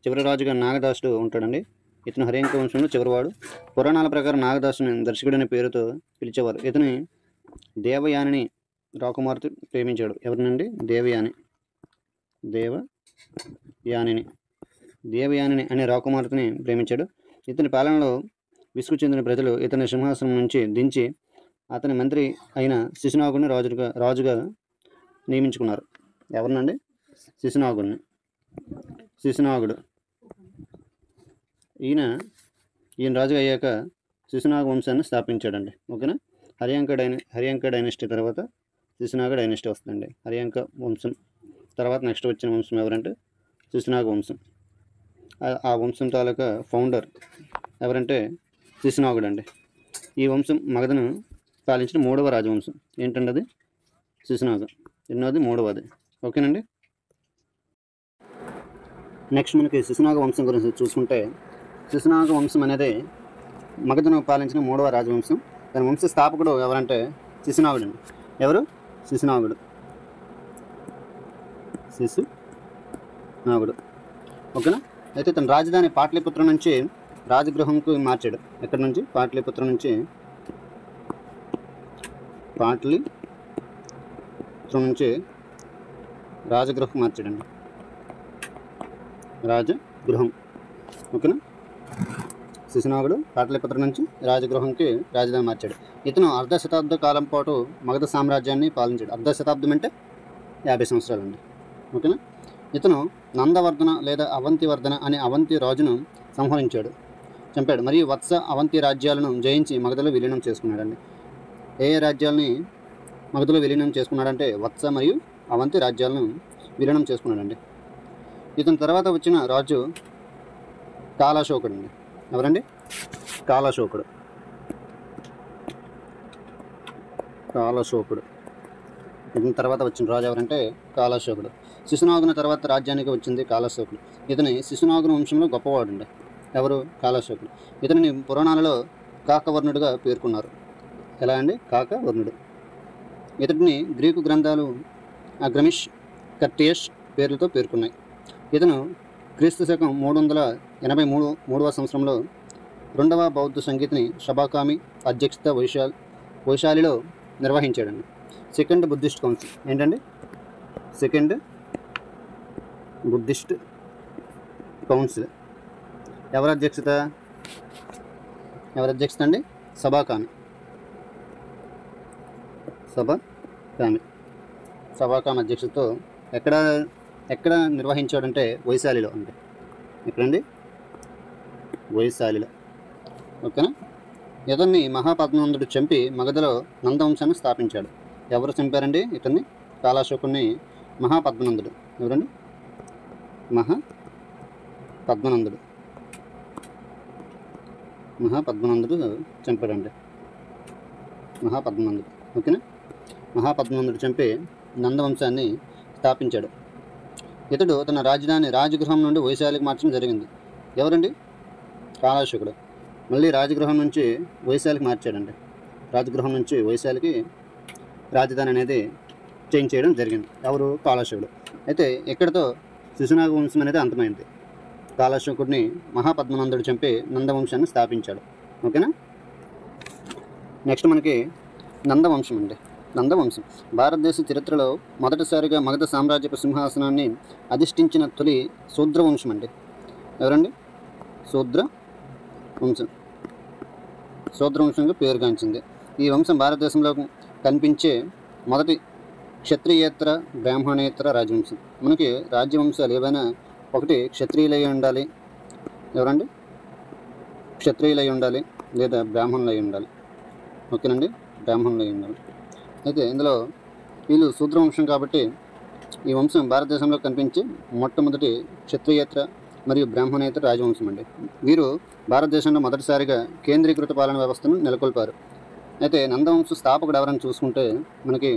చివరి రాజుగా నాగదాసుడు ఉంటాడండి. ఇతను హరియంక వంశంలో చివరివాడు. పురాణాల ప్రకారం నాగదాసుని దర్శకుడనే పేరుతో పిలిచేవారు. ఇతని దేవయానిని రాకుమార్తె ప్రేమించాడు. ఎవరినండి? దేవయానిని అనే రాకుమార్తెని ప్రేమించాడు. ఇతని పాలనలో విసుగు చెందిన ప్రజలు ఇతని సింహాసనం నుంచి దించి అతని మంత్రి అయిన శిశునాగుడిని రాజుగా నియమించుకున్నారు. ఎవరినండి? శిశునాగుడు. ఈయన రాజుగా అయ్యాక శిశునాగ వంశాన్ని స్థాపించాడండి. ఓకేనా? హరియంక డైనాసిటీ తర్వాత శిశునాగ డైనాసిటీ వస్తుందండి. హరియంక వంశం తర్వాత నెక్స్ట్ వచ్చిన వంశం ఎవరంటే శిశునాగ వంశం. ఆ వంశం తాలూకా ఫౌండర్ ఎవరంటే శిశునాగుడు అండి. ఈ వంశం మగధను పాలించిన 3వ రాజవంశం. ఏంటండి అది? శిశునాగం. ఎన్నోది? 3వది. ఓకేనండి. నెక్స్ట్ మనకి శిశునాగ వంశం గురించి చూసుకుంటే శిశునాగ వంశం అనేది మగధను పాలించిన 3వ రాజవంశం. దాని వంశ స్థాపకుడు ఎవరంటే శిశునాగుడు అండి. ఎవరు? శిశునాగుడు. ఓకేనా? అయితే తన రాజధాని పాటలీపుత్రం నుంచి రాజగృహంకు మార్చాడు. ఎక్కడి నుంచి? పాటలీపుత్రం నుంచి రాజగృహం మార్చాడండి. రాజగృహం. ఓకేనా? శిశునాగుడు పాటలీపుత్రం నుంచి రాజగృహంకి రాజధాని మార్చాడు. ఇతను 1/2 శతాబ్ద కాలం పాటు మగధ సామ్రాజ్యాన్ని పాలించాడు. 1/2 శతాబ్దం అంటే 50 సంవత్సరాలండి. ఓకేనా? ఇతను నందవర్ధన లేదా అవంతివర్ధన అనే అవంతి రాజును చంపాడు. మరియు వత్స, అవంతి రాజ్యాలను జయించి మగధలో విలీనం చేసుకున్నాడండి. ఏ రాజ్యాలని మగధలో విలీనం చేసుకున్నాడంటే వత్స మరియు అవంతి రాజ్యాలను విలీనం చేసుకున్నాడండి. ఇతని తర్వాత వచ్చిన రాజు కాలాశోకుడు అండి. ఎవరండి? కాలాశోకుడు. కాలశోకుడు. ఇతని తర్వాత వచ్చిన రాజు ఎవరంటే కాలశోకుడు. శిశునాగుని తర్వాత రాజ్యానికి వచ్చింది కాలశోకుడు. ఇతని శిశునాగుని వంశంలో గొప్పవాడండి. ఎవరు? కాలశోకుడు. ఇతనిని పురాణాలలో కాకవర్ణుడిగా పేర్కొన్నారు. ఎలా అండి? కాకవర్ణుడు. ఇతడిని గ్రీకు గ్రంథాలు అగ్రమిష్, కర్టియస్ పేర్లతో పేర్కొన్నాయి. ఇతను క్రీస్తు శకం 383వ సంవత్సరంలో రెండవ బౌద్ధ సంగీతిని షబాకామి అధ్యక్షత వైశాలిలో నిర్వహించాడండి. Second Buddhist council. ఏంటండి? Second Buddhist council. ఎవరి అధ్యక్షత అండి? సబాకామి. సబాకామి అధ్యక్షతతో ఎక్కడ నిర్వహించాడంటే వైశాలిలో. అంటే ఎక్కడండి? వైశాలిలో. ఓకేనా? ఇతన్ని మహాపద్మనందుడు చంపి మగధలో నందవంశాన్ని స్థాపించాడు. ఎవరు చంపారండి ఇతన్ని? కాలశోకుని మహాపద్మనందుడు. ఎవరండి? మహాపద్మనందుడు చంపాడండి. మహాపద్మనందుడు. ఓకేనా? మహాపద్మనందుడు చంపి నందవంశాన్ని స్థాపించాడు. ఇతడు తన రాజధాని రాజగృహం నుండి వైశాలికి మార్చడం జరిగింది. ఎవరండి? కాలశోకుడు. మళ్ళీ రాజగృహం నుంచి వైశాలికి మార్చాడండి. రాజగృహం నుంచి వైశాలికి రాజధాని అనేది చేంజ్ చేయడం జరిగింది. ఎవరు? కాలశోకుడు. అయితే ఇక్కడితో శిశునాగ వంశం అనేది అంతమైంది. కాలశోకుడిని మహాపద్మనందుడు చంపి నందవంశాన్ని స్థాపించాడు. ఓకేనా? నెక్స్ట్ మనకి నందవంశం అండి. నందవంశం భారతదేశ చరిత్రలో మొదటిసారిగా మగధ సామ్రాజ్యపు సింహాసనాన్ని అధిష్ఠించిన తొలి శూద్రవంశం అండి. ఎవరండి? శూద్రవంశంగా పేరుగాంచింది. ఈ వంశం భారతదేశంలో కనిపించే మొదటి క్షత్రియేతర బ్రాహ్మణేతర రాజవంశం. మనకి రాజ్యవంశాలు ఏవైనా ఒకటి క్షత్రియులై ఉండాలి. ఎవరండి? క్షత్రియులై ఉండాలి, లేదా బ్రాహ్మణులై ఉండాలి. ఓకేనండి? బ్రాహ్మణులై ఉండాలి. అయితే ఇందులో వీళ్ళు శూద్రవంశం కాబట్టి ఈ వంశం భారతదేశంలో కనిపించే మొట్టమొదటి క్షత్రియేతర మరియు బ్రాహ్మణేతర రాజవంశం అండి. వీరు భారతదేశంలో మొదటిసారిగా కేంద్రీకృత పాలన వ్యవస్థను నెలకొల్పారు. అయితే నందవంశ స్థాపకుడు ఎవరని చూసుకుంటే మనకి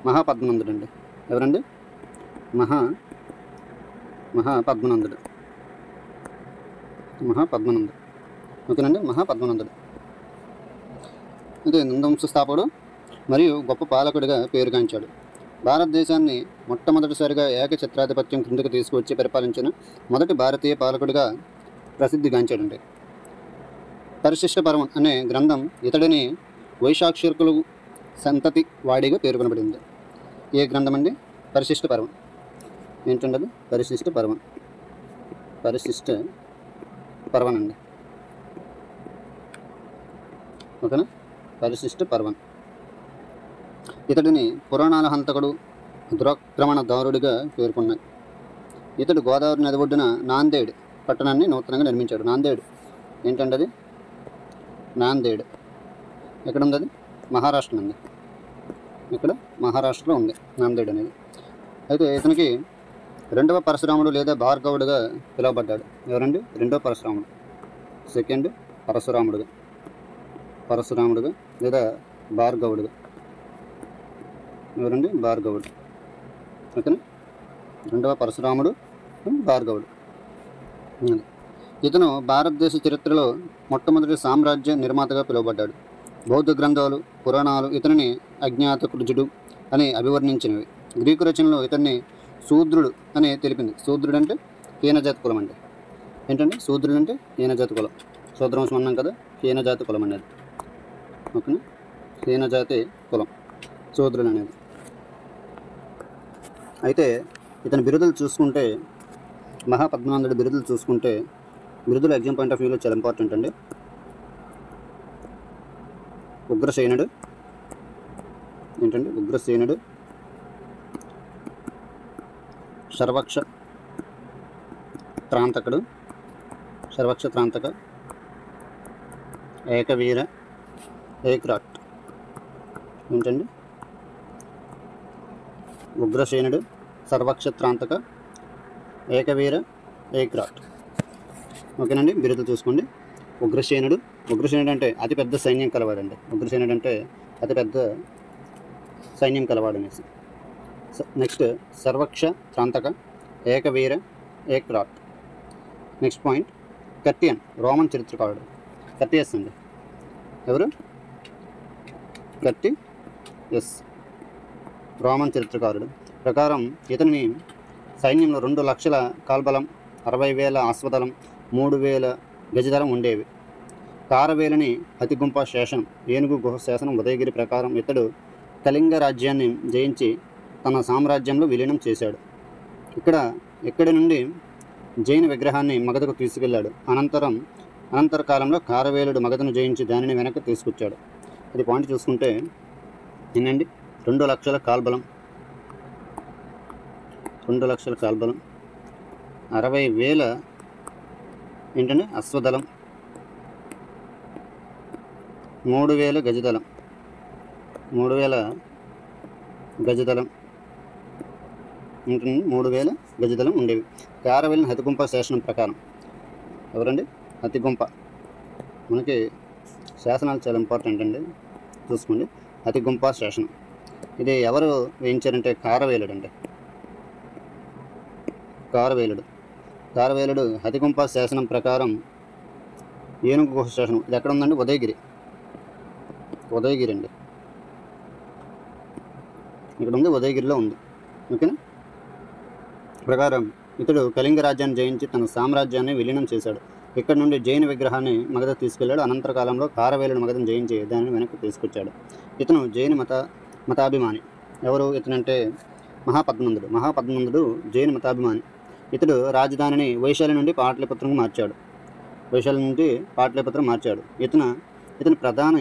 మహాపద్మనందుడు అండి. ఎవరండి? మహాపద్మనందుడు. ఓకేనండి? మహాపద్మనందుడు. అయితే నందవంశ స్థాపకుడు మరియు గొప్ప పాలకుడిగా పేరుగాంచాడు. భారతదేశాన్ని మొట్టమొదటిసారిగా ఏకఛత్రాధిపత్యం క్రిందకు తీసుకువచ్చి పరిపాలించిన మొదటి భారతీయ పాలకుడిగా ప్రసిద్ధిగాంచాడండి. పరిశిష్ట పర్వం అనే గ్రంథం ఇతడిని వైశాక్షరుకులు సంతతి వాడిగా పేర్కొనబడింది. ఏ గ్రంథం అండి? పరిశిష్ట పర్వం. ఏంటండి అది? పరిశిష్ట పర్వం అండి. ఓకేనా? పరిశిష్ట పర్వం. ఇతడిని పురాణాల హంతకుడు, దురాక్రమణదారుడిగా పేర్కొన్నాయి. ఇతడు గోదావరి నది ఒడ్డున నాందేడ్ పట్టణాన్ని నూతనంగా నిర్మించాడు. నాందేడ్ ఏంటండి అది? నాందేడ్ ఎక్కడ ఉంది? అది మహారాష్ట్ర ఉంది. ఇక్కడ మహారాష్ట్రలో ఉంది నాందేడ్ అనేది. అయితే ఇతనికి రెండవ పరశురాముడు లేదా భార్గవుడుగా పిలువబడ్డాడు. ఎవరండి? రెండవ పరశురాముడు. సెకండ్ పరశురాముడుగా లేదా భార్గవుడుగా. ఎవరండి? భార్గవుడు. ఓకేనా? రెండవ పరశురాముడు, భార్గవుడు. ఇతను భారతదేశ చరిత్రలో మొట్టమొదటి సామ్రాజ్య నిర్మాతగా పిలువబడ్డాడు. బౌద్ధ గ్రంథాలు, పురాణాలు ఇతనిని అజ్ఞాత కృజుడు అని అభివర్ణించినవి. గ్రీకు రచనలో ఇతన్ని శూద్రుడు అని తెలిపింది. శూద్రుడు అంటే హీనజాతి కులం అండి. ఏంటంటే శూద్రుడు అంటే హీనజాతి కులం. శూద్రవంశం అన్నాం కదా, హీనజాతి కులం అనేది. ఓకేనా? హీనజాతి కులం శూద్రుడు అనేది. అయితే ఇతని బిరుదులు చూసుకుంటే, మహాపద్మనందుడి బిరుదులు చూసుకుంటే, బిరుదులు ఎగ్జామ్ పాయింట్ ఆఫ్ వ్యూలో చాలా ఇంపార్టెంట్ అండి. ఉగ్రసేనుడు. ఏంటండి? ఉగ్రసేనుడు, సర్వక్ష త్రాంతక, ఏకవీర, ఏక్రాట్. ఏంటండి? ఉగ్రసేనుడు, సర్వక్షత్రాంతక, ఏకవీర, ఏక్రాట్. ఓకేనండి? బిరుదులు చూసుకోండి. ఉగ్రసేనుడు అంటే అతిపెద్ద సైన్యం కలవాడండి. ఉగ్రసేనుడు అంటే అతిపెద్ద సైన్యం కలవాడనేసి. Next Sarvakshatrantaka Ekavira Ekrat. Next point Curtian Roman చరిత్రకారుడు. కర్టియస్ అండి. ఎవరు? కర్టియస్ రోమన్ చరిత్రకారుడు ప్రకారం ఇతని సైన్యంలో 2 లక్షల కాల్బలం, 60,000 అశ్వదళం, 3,000 గజదళం ఉండేవి. కారవేలని అతిగుంప శాసనం, ఏనుగు గుహ శాసనం ఉదయగిరి ప్రకారం ఇతడు కళింగ రాజ్యాన్ని జయించి తన సామ్రాజ్యంలో విలీనం చేశాడు. ఇక్కడి నుండి జైన విగ్రహాన్ని మగధకు తీసుకెళ్లాడు. అనంతర కాలంలో కారవేలుడు మగధను జయించి దానిని వెనక్కి తీసుకొచ్చాడు. అది పాయింట్ చూసుకుంటే ఏంటండి, 2 లక్షల కాల్బలం, 2 లక్షల కాల్బలం, 60,000 ఏంటండి అశ్వదళం, 3,000 గజదళం, 3,000 గజదళం ఉంటుంది. 3,000 గజదళం ఉండేవి. కారవేలిన హతిగుంప శాసనం ప్రకారం ఎవరండి? హతిగుంప. మనకి శాసనాలు చాలా ఇంపార్టెంట్ అండి, చూసుకోండి. హతిగుంప శాసనం ఇది ఎవరు వేయించారంటే కారవేలుడు అండి. కారవేలుడు హతిగుంప శాసనం ప్రకారం ఏనుగు గుహ శాసనం ఇది ఎక్కడ ఉందండి? ఉదయగిరి అండి. ఇక్కడ ఉంది, ఉదయగిరిలో ఉంది. ఓకేనా? ప్రకారం ఇతడు కళింగ రాజ్యాన్ని జయించి తన సామ్రాజ్యాన్ని విలీనం చేశాడు. ఇక్కడ నుండి జైన విగ్రహాన్ని మగధ తీసుకెళ్లాడు. అనంతర కాలంలో కారవేలుడు మగధను జయించి దానిని వెనక్కి తీసుకొచ్చాడు. ఇతను జైన మతాభిమాని. ఎవరు ఇతనంటే? మహాపద్మందుడు జైన మతాభిమాని. ఇతడు రాజధానిని వైశాలి నుండి పాటలీపుత్రం మార్చాడు. ఇతని ప్రధాన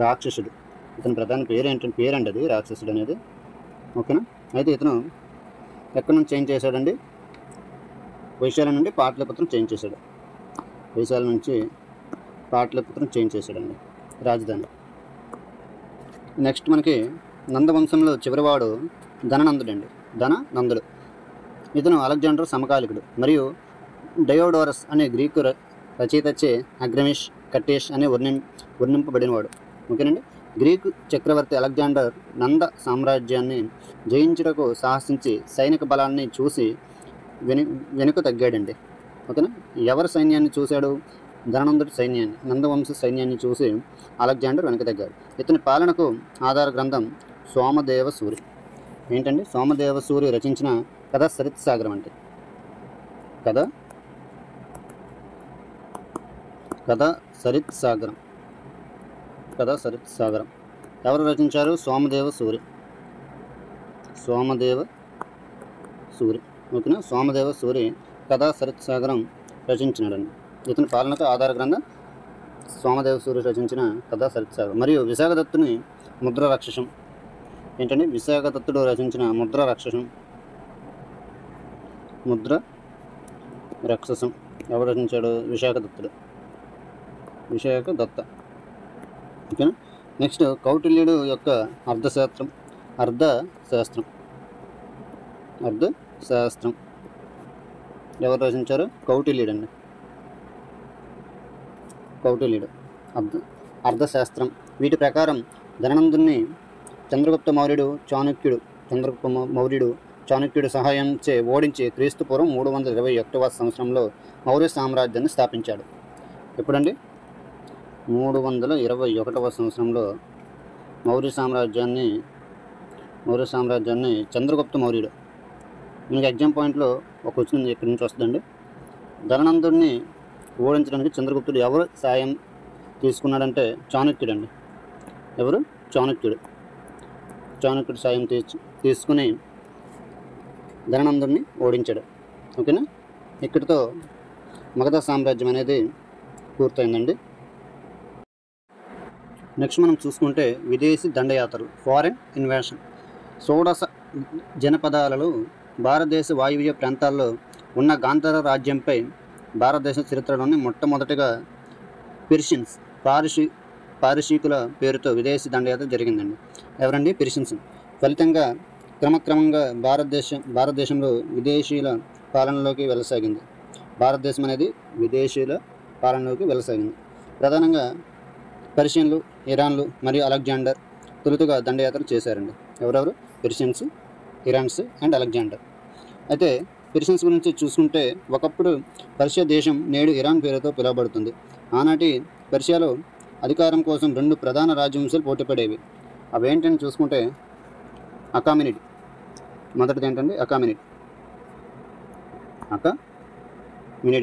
రాక్షసుడు. ఇతని ప్రధాన పేరండి అది రాక్షసుడు అనేది. ఓకేనా? అయితే ఇతను ఎక్కడి నుంచి చేంజ్ చేశాడండి? వైశాలి నుండి పాటలీపుత్రం చేంజ్ చేశాడు. చేశాడండి రాజధాని. నెక్స్ట్ మనకి నందవంశంలో చివరివాడు ధననందుడు. ఇతను అలెగ్జాండర్ సమకాలికుడు మరియు డయోడోరస్ అనే గ్రీకు రచయితచే అగ్రమిష్ కట్టేష్ అనే వర్ణింపబడినవాడు. ఓకేనండి. గ్రీకు చక్రవర్తి అలెగ్జాండర్ నంద సామ్రాజ్యాన్ని జయించుటకు సాహసించి సైనిక బలాన్ని చూసి వెనుక తగ్గాడండి. ఓకేనా? ఎవరి సైన్యాన్ని చూశాడు? ధననందుడి సైన్యాన్ని, నందవంశ సైన్యాన్ని చూసి అలెగ్జాండర్ వెనుక తగ్గాడు. ఇతని పాలనకు ఆధార గ్రంథం సోమదేవసూరి. ఏంటండి? సోమదేవసూరి రచించిన కథ సరిత్సాగరం అంటే కథ సరిత్సాగరం ఎవరు రచించారు? సోమదేవసూరి. ఓకేనా? సోమదేవసూరి కథా సరిత్సాగరం రచించినాడండి. ఇతని పాలనకు ఆధార గ్రంథం సోమదేవసూరి రచించిన కథా సరిత్సాగరం. మరియు విశాఖదత్తుని ముద్ర రాక్షసం. ఏంటండి? విశాఖదత్తుడు రచించిన ముద్ర రాక్షసం ఎవరు రచించాడు? విశాఖదత్త. ఓకేనా? నెక్స్ట్ కౌటిల్యుడు యొక్క అర్థశాస్త్రం ఎవరు రచించారు? కౌటిల్యుడు అండి. అర్థశాస్త్రం. వీటి ప్రకారం ధననందుని చంద్రగుప్త మౌర్యుడు చాణక్యుడు సహాయంచే ఓడించి క్రీస్తుపూర్వం 321వ సంవత్సరంలో మౌర్య సామ్రాజ్యాన్ని స్థాపించాడు. ఎప్పుడండి? 321వ సంవత్సరంలో మౌర్య సామ్రాజ్యాన్ని చంద్రగుప్త మౌర్యుడు. మీకు ఎగ్జామ్ పాయింట్లో ఒక క్వశ్చన్ ఎక్కడి నుంచి వస్తుందండి? ధననందుడిని ఓడించడానికి చంద్రగుప్తుడు ఎవరు సాయం తీసుకున్నాడంటే చాణక్యుడు అండి. ఎవరు? చాణక్యుడు సాయం తీసుకుని ధననందుడిని ఓడించాడు. ఓకేనా? ఇక్కడితో మగధ సామ్రాజ్యం అనేది పూర్తయిందండి. నెక్స్ట్ మనం చూసుకుంటే విదేశీ దండయాత్రలు, ఫారెన్ ఇన్వేషన్. షోడశ జనపదాలలో భారతదేశ వాయువ్య ప్రాంతాల్లో ఉన్న గాంధార రాజ్యంపై భారతదేశ చరిత్రలోని మొట్టమొదటిగా పెర్షియన్స్ పారసీకుల పేరుతో విదేశీ దండయాత్ర జరిగిందండి. ఎవరండి? పెర్షియన్స్. ఫలితంగా క్రమక్రమంగా భారతదేశంలో విదేశీయుల పాలనలోకి వెళ్ళసాగింది. భారతదేశం అనేది విదేశీయుల పాలనలోకి వెళ్ళసాగింది. ప్రధానంగా పర్షియన్లు, ఇరాన్లు మరియు అలెగ్జాండర్ తొలుతగా దండయాత్ర చేశారండి. ఎవరెవరు? Persians, Iran's and Alexander. అయితే పెర్షియన్స్ గురించి చూసుకుంటే ఒకప్పుడు పర్షియా దేశం నేడు ఇరాన్ పేరుతో పిలువబడుతుంది. ఆనాటి పర్షియాలో అధికారం కోసం 2 ప్రధాన రాజవంశాలు పోటీపడేవి. అవేంటని చూసుకుంటే అకామినిడ్, మొదటిది ఏంటండి? అకామినిడ్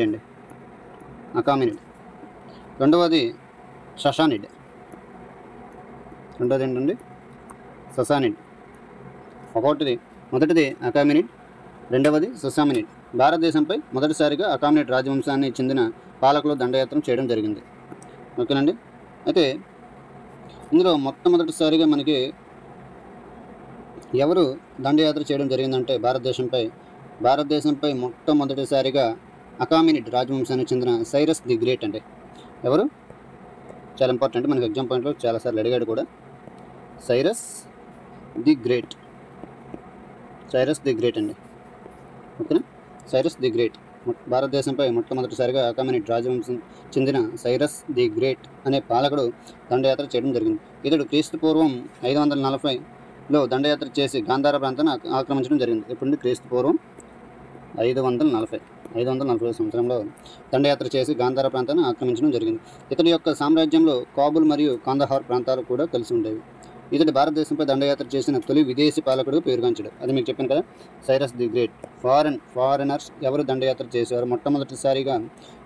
అండి, అకామినిడ్. రెండవది ససానిడ్, రెండవది ఏంటండి? ససానిడ్. మొదటిది అకామినిడ్, రెండవది ససామినిడ్. భారతదేశంపై మొదటిసారిగా అకామినిడ్ రాజవంశాన్ని చెందిన పాలకులు దండయాత్ర చేయడం జరిగింది. ఓకేనండి. అయితే ఇందులో మొట్టమొదటిసారిగా మనకి ఎవరు దండయాత్ర చేయడం జరిగిందంటే భారతదేశంపై మొట్టమొదటిసారిగా అకామినిడ్ రాజవంశానికి చెందిన సైరస్ ది గ్రేట్ అండి. ఎవరు? చాలా ఇంపార్టెంట్, మనకి ఎగ్జామ్ పాయింట్లో చాలాసార్లు అడిగాడు కూడా. సైరస్ ది గ్రేట్ అండి. ఓకేనా? సైరస్ ది గ్రేట్ భారతదేశంపై మొట్టమొదటిసారిగా అకామినిడ్ రాజవంశం చెందిన సైరస్ ది గ్రేట్ అనే పాలకుడు దండయాత్ర చేయడం జరిగింది. ఇతడు క్రీస్తుపూర్వం 540లో దండయాత్ర చేసి గాంధార ప్రాంతాన్ని ఆక్రమించడం జరిగింది. ఎప్పుడు? క్రీస్తుపూర్వం 540 సంవత్సరంలో దండయాత్ర చేసి గాంధార ప్రాంతాన్ని ఆక్రమించడం జరిగింది. ఇతడి యొక్క సామ్రాజ్యంలో కాబుల్ మరియు కాందహార్ ప్రాంతాలు కూడా కలిసి ఉండేవి. ఇతడు భారతదేశంపై దండయాత్ర చేసిన తొలి విదేశీ పాలకుడు పేరుగాంచాడు. అది మీకు చెప్పాను కదా, సైరస్ ది గ్రేట్. ఫారినర్స్ ఎవరు దండయాత్ర చేశారు? మొట్టమొదటిసారిగా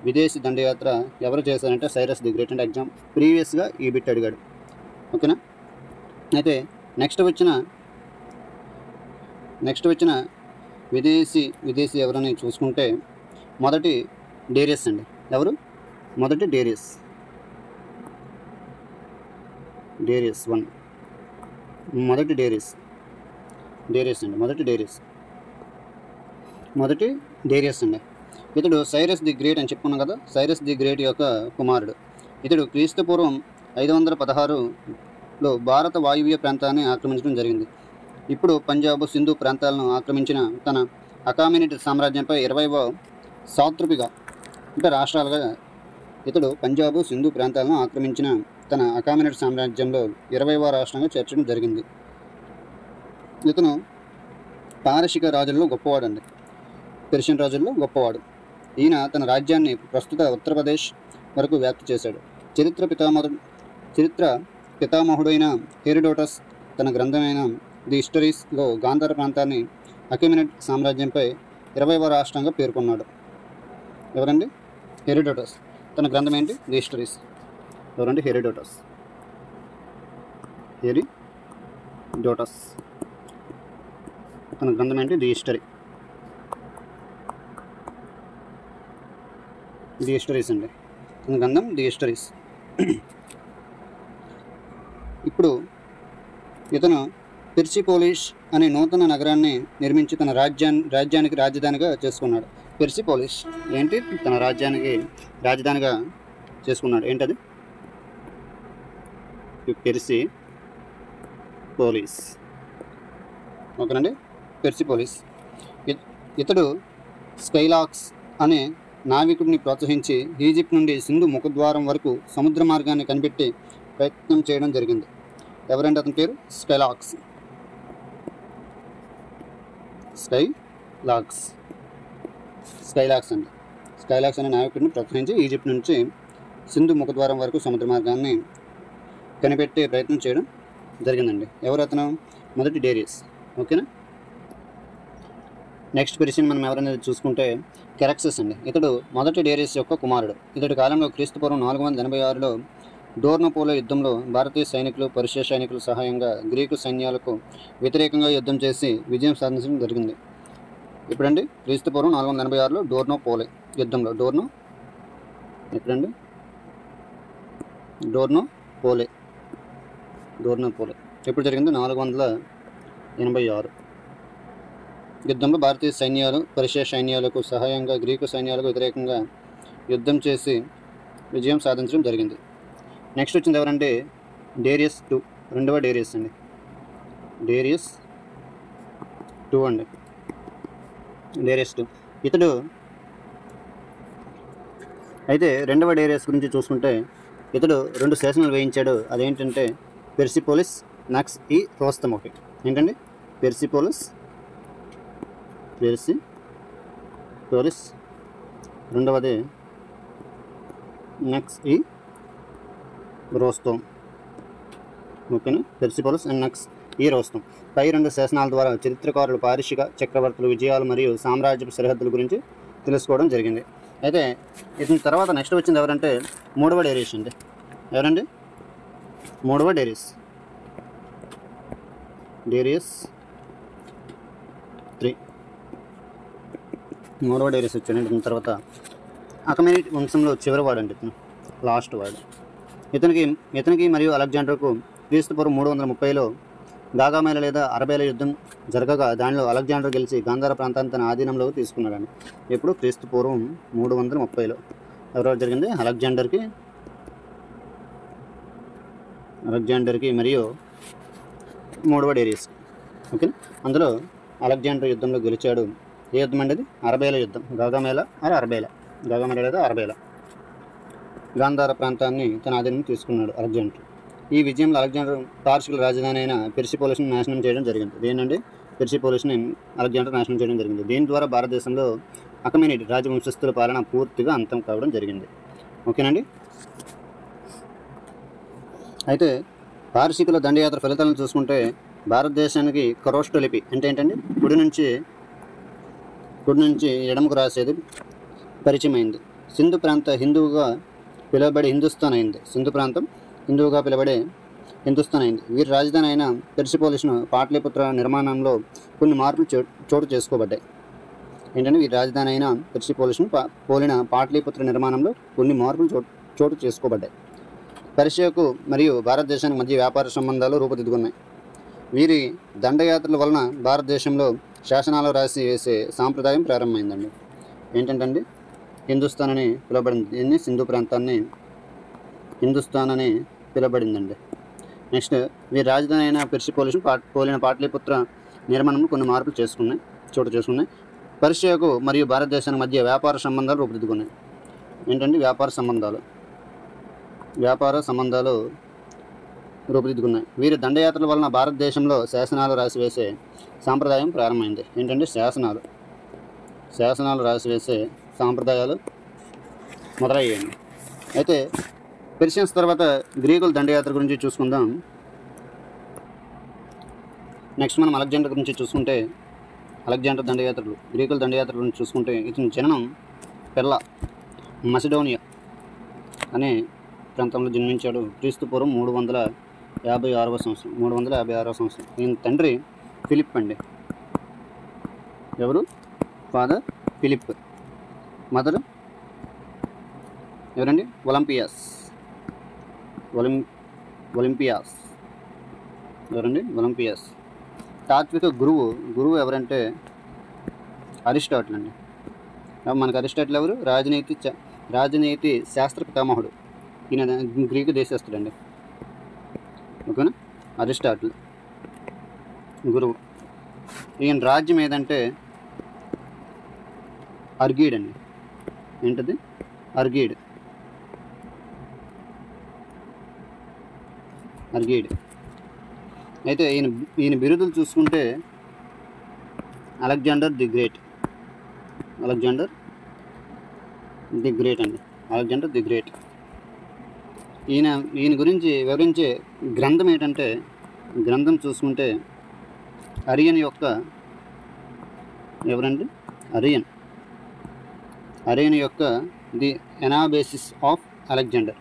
విదేశీ దండయాత్ర ఎవరు చేశారంటే సైరస్ ది గ్రేట్. అంటే ఎగ్జామ్ ప్రీవియస్గా ఈ బిట్ అడిగాడు. ఓకేనా? అయితే నెక్స్ట్ వచ్చిన విదేశీ ఎవరని చూసుకుంటే మొదటి డేరియస్ అండి. ఎవరు? మొదటి డేరియస్ 1. మొదటి డేరియస్ అండి. ఇతడు సైరస్ ది గ్రేట్ అని చెప్పుకున్నాం కదా, సైరస్ ది గ్రేట్ యొక్క కుమారుడు. ఇతడు క్రీస్తుపూర్వం 516లో భారత వాయువ్య ప్రాంతాన్ని ఆక్రమించడం జరిగింది. ఇప్పుడు పంజాబ్, సింధు ప్రాంతాలను ఆక్రమించిన తన అకామినిడ్ సామ్రాజ్యంపై 20వ సాత్రపిగా అంటే రాష్ట్రాలుగా ఇతడు పంజాబ్, సింధు ప్రాంతాలను ఆక్రమించిన తన అకామినిడ్ సామ్రాజ్యంలో 20వ రాష్ట్రంగా చేర్చడం జరిగింది. ఇతను పారశిక రాజుల్లో గొప్పవాడు అండి, పెర్షియన్ రాజుల్లో గొప్పవాడు. ఈయన తన రాజ్యాన్ని ప్రస్తుత ఉత్తరప్రదేశ్ వరకు వ్యాప్తి చేశాడు. చరిత్ర పితామహుడైన హెరోడోటస్ తన గ్రంథమైన ది హిస్టరీస్లో గాంధార ప్రాంతాన్ని అకామినిడ్ సామ్రాజ్యంపై 20వ రాష్ట్రంగా పేర్కొన్నాడు. ఎవరండి? హెరోడోటస్. తన గ్రంథం ఏంటి? The histories. ఎవరండి? హెరోడోటస్. తన గ్రంథం ఏంటి? ది హిస్టరీస్ అండి. తన గ్రంథం ది హిస్టరీస్. ఇప్పుడు ఇతను పెర్సిపోలిస్ అనే నూతన నగరాన్ని నిర్మించి తన రాజ్యానికి రాజధానిగా చేసుకున్నాడు. పెర్సిపోలిస్ ఏంటి? తన రాజ్యానికి రాజధానిగా చేసుకున్నాడు. ఏంటది? పెర్సిపోలిస్. ఓకేనండి, పెర్సిపోలిస్. ఇతడు స్కైలాక్స్ అనే నావికుడిని ప్రోత్సహించి ఈజిప్ట్ నుండి సింధు ముఖద్వారం వరకు సముద్ర మార్గాన్ని కనిపెట్టి ప్రయత్నం చేయడం జరిగింది. ఎవరంటే అతని పేరు? స్కైలాక్స్ అండి. స్కైలాక్స్ అనే నావికుడిని ప్రోత్సహించి ఈజిప్ట్ నుంచి సింధు ముఖద్వారం వరకు సముద్ర మార్గాన్ని కనిపెట్టే ప్రయత్నం చేయడం జరిగిందండి. ఎవరు అతను? మొదటి డేరియస్. ఓకేనా? నెక్స్ట్ పెర్షియన్ మనం ఎవరైనా చూసుకుంటే కెరక్సస్ అండి. ఇతడు మొదటి డేరియస్ యొక్క కుమారుడు. ఇతడి కాలంలో క్రీస్తుపూర్వం 486లో డోర్నోపోలో యుద్ధంలో భారతీయ సైనికులు, పర్షియా సైనికుల సహాయంగా గ్రీకు సైన్యాలకు వ్యతిరేకంగా యుద్ధం చేసి విజయం సాధించడం జరిగింది. ఇప్పుడండి క్రీస్తుపూర్వం 486లో డోర్నోపోలే యుద్ధంలో డోర్నోపోలే ఎప్పుడు జరిగింది? 486 యుద్ధంలో భారతీయ సైన్యాలు పర్షియా సైన్యాలకు సహాయంగా గ్రీకు సైన్యాలకు వ్యతిరేకంగా యుద్ధం చేసి విజయం సాధించడం జరిగింది. నెక్స్ట్ వచ్చింది ఎవరంటే డేరియస్ 2, రెండవ డేరియస్ అండి. డేరియస్ 2. ఇతడు అయితే రెండవ డేరియస్ గురించి చూసుకుంటే ఇతడు 2 శాసనాలు వేయించాడు. అదేంటంటే పెర్సిపోలిస్, నక్స్ ఈ రోస్తమోకి. ఏంటండి పెర్సిపోలిస్ రెండవది నెక్స్ట్ ఈ రోస్తోమ్. ఓకేనా, పెర్సిపోలిస్ అండ్ నెక్స్ట్ ఈ రోస్తోమ్. పై 2 శాసనాల ద్వారా చరిత్రకారులు పారిషిక చక్రవర్తుల విజయాలు మరియు సామ్రాజ్యపు సరిహద్దుల గురించి తెలుసుకోవడం జరిగింది. అయితే ఇతని తర్వాత నెక్స్ట్ వచ్చింది ఎవరంటే మూడవ డేరియస్ అండి. ఎవరండి? మూడవ డేరియస్ 3. మూడవ డేరియస్ వచ్చాడండి. ఇతని తర్వాత అకమేనిడ్ వంశంలో చివరి వాడండి, ఇతను లాస్ట్ వాడు. ఇతనికి మరియు అలెగ్జాండర్కు క్రీస్తుపూర్వం 330లో గాగామేల లేదా అరబేల యుద్ధం జరగగా దానిలో అలెగ్జాండర్ గెలిచి గాంధార ప్రాంతాన్ని తన ఆధీనంలోకి తీసుకున్నాడండి. ఎప్పుడు? క్రీస్తుపూర్వం 330లో ఎవరెవరు జరిగింది? అలెగ్జాండర్కి మరియు మూడవ డేరియస్. ఓకే, అందులో అలెగ్జాండర్ యుద్ధంలో గెలిచాడు. ఏ యుద్ధం అండి అది? అరబేల యుద్ధం. గాగామేల లేదా అరబేల గాంధార ప్రాంతాన్ని తన ఆధీనం తీసుకున్నాడు అలెగ్జాండర్. ఈ విజయంలో అలెగ్జాండర్ పార్షికుల రాజధాని అయిన పెర్సిపోలిస్ని నాశనం చేయడం జరిగింది. ఏంటంటే పెర్సిపోలిస్ని అలెగ్జాండర్ నాశనం చేయడం జరిగింది. దీని ద్వారా భారతదేశంలో అకమేనిడ్ రాజవంశస్థుల పాలన పూర్తిగా అంతం కావడం జరిగింది. ఓకేనండి. అయితే పార్షికుల దండయాత్ర ఫలితాలను చూసుకుంటే భారతదేశానికి ఖరోష్ట లిపి అంటే ఏంటండి? కుడి నుంచి ఎడమకు రాసేది పరిచయం అయింది. సింధు ప్రాంత హిందువుగా పిలువబడి హిందుస్థాన్ అయింది. వీరి రాజధాని అయిన పెర్సిపోలిస్ను పాటలీపుత్ర నిర్మాణంలో కొన్ని మార్పులు చోటు చేసుకోబడ్డాయి. ఏంటంటే వీరి రాజధాని అయిన పెర్సిపోలిస్ను పోలిన పాటలీపుత్ర నిర్మాణంలో కొన్ని మార్పులు చోటు చేసుకోబడ్డాయి. పర్షియాకు మరియు భారతదేశానికి మధ్య వ్యాపార సంబంధాలు రూపుదిద్దుకున్నాయి. వీరి దండయాత్రల వలన భారతదేశంలో శాసనాలు రాసి వేసే సాంప్రదాయం ప్రారంభమైందండి. ఏంటంటే హిందుస్థాన్ అని పిలువబడింది. సింధు ప్రాంతాన్ని హిందుస్థాన్ అని పిలువబడిందండి. నెక్స్ట్ వీరి రాజధాని అయిన పెర్సిపోలిస్ను పోలిన పాటలీపుత్ర నిర్మాణంలో కొన్ని మార్పులు చోటు చేసుకున్నాయి. పర్షియాకు మరియు భారతదేశానికి మధ్య వ్యాపార సంబంధాలు రూపుదిద్దుకున్నాయి. ఏంటంటే వ్యాపార సంబంధాలు రూపుదిద్దుకున్నాయి. వీరి దండయాత్రల వలన భారతదేశంలో శాసనాలు రాసివేసే సాంప్రదాయం ప్రారంభమైంది. ఏంటంటే శాసనాలు రాసివేసే సాంప్రదాయాలు మొదలయ్యాయి. అయితే పెర్షియన్స్ తర్వాత గ్రీకుల దండయాత్ర గురించి చూసుకుందాం. నెక్స్ట్ మనం అలెగ్జాండర్ గురించి చూసుకుంటే గ్రీకుల దండయాత్ర గురించి చూసుకుంటే ఇతని జననం పెల్లా మసిడోనియా అనే ప్రాంతంలో జన్మించాడు. క్రీస్తుపూర్వం 356వ సంవత్సరం. ఈయన తండ్రి ఫిలిప్ అండి. ఎవరు? Father Philip. మదర్ ఎవరండి? ఒలింపియాస్. ఎవరండి? ఒలింపియాస్. తాత్విక గురువు ఎవరంటే అరిస్టాటిల్ అండి. మనకు అరిస్టాటిల్ ఎవరు? రాజనీతి శాస్త్ర పితామహుడు. ఈయన గ్రీకు దేశస్థుడండి. ఓకేనా? అరిస్టాటిల్ గురువు. ఈయన రాజ్యం ఏదంటే అర్గీడ్ అండి. ఏంటది? అర్గీడ్. అయితే ఈయన బిరుదులు చూసుకుంటే అలెగ్జాండర్ ది గ్రేట్ అండి. ఈయన గురించి వివరించే గ్రంథం ఏంటంటే, గ్రంథం చూసుకుంటే అరియన్ యొక్క ఎవరండి? అరియన్ యొక్క ది ఎనాబేసిస్ ఆఫ్ అలెగ్జాండర్.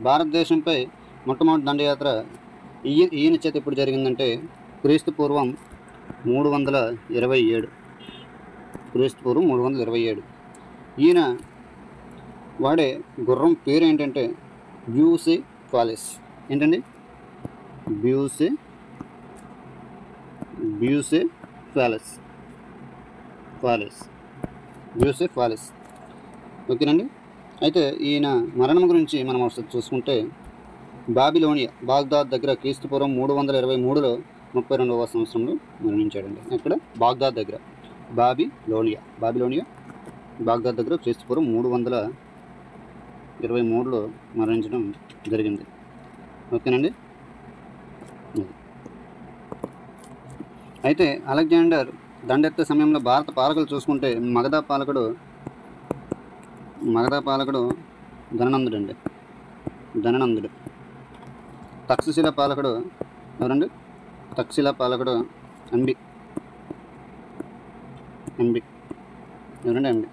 భారతదేశంపై మొట్టమొదటి దండయాత్ర ఈయన చేత ఎప్పుడు జరిగిందంటే క్రీస్తుపూర్వం 327. ఈయన వాడే గుర్రం పేరు ఏంటంటే బ్యూసెఫాలిస్. ఏంటండి? బ్యూసెఫాలిస్. ఓకేనండి. అయితే ఈయన మరణం గురించి మనం ఒకసారి చూసుకుంటే బాగ్దాద్ దగ్గర క్రీస్తుపూర్వం 323లో 32వ సంవత్సరంలో మరణించాడండి. అక్కడ బాగ్దాద్ దగ్గర బాబిలోనియా బాగ్దాద్ దగ్గర క్రీస్తుపూర్వం 323లో మరణించడం జరిగింది. ఓకేనండి. అయితే అలెగ్జాండర్ దండెత్తే సమయంలో భారత పాలకులు చూసుకుంటే మగధ పాలకుడు ధననందుడు అండి. ధననందుడు. తక్షశిల పాలకుడు ఎవరండి? తక్షశిల పాలకుడు అంబి. ఎవరండి? అంబి.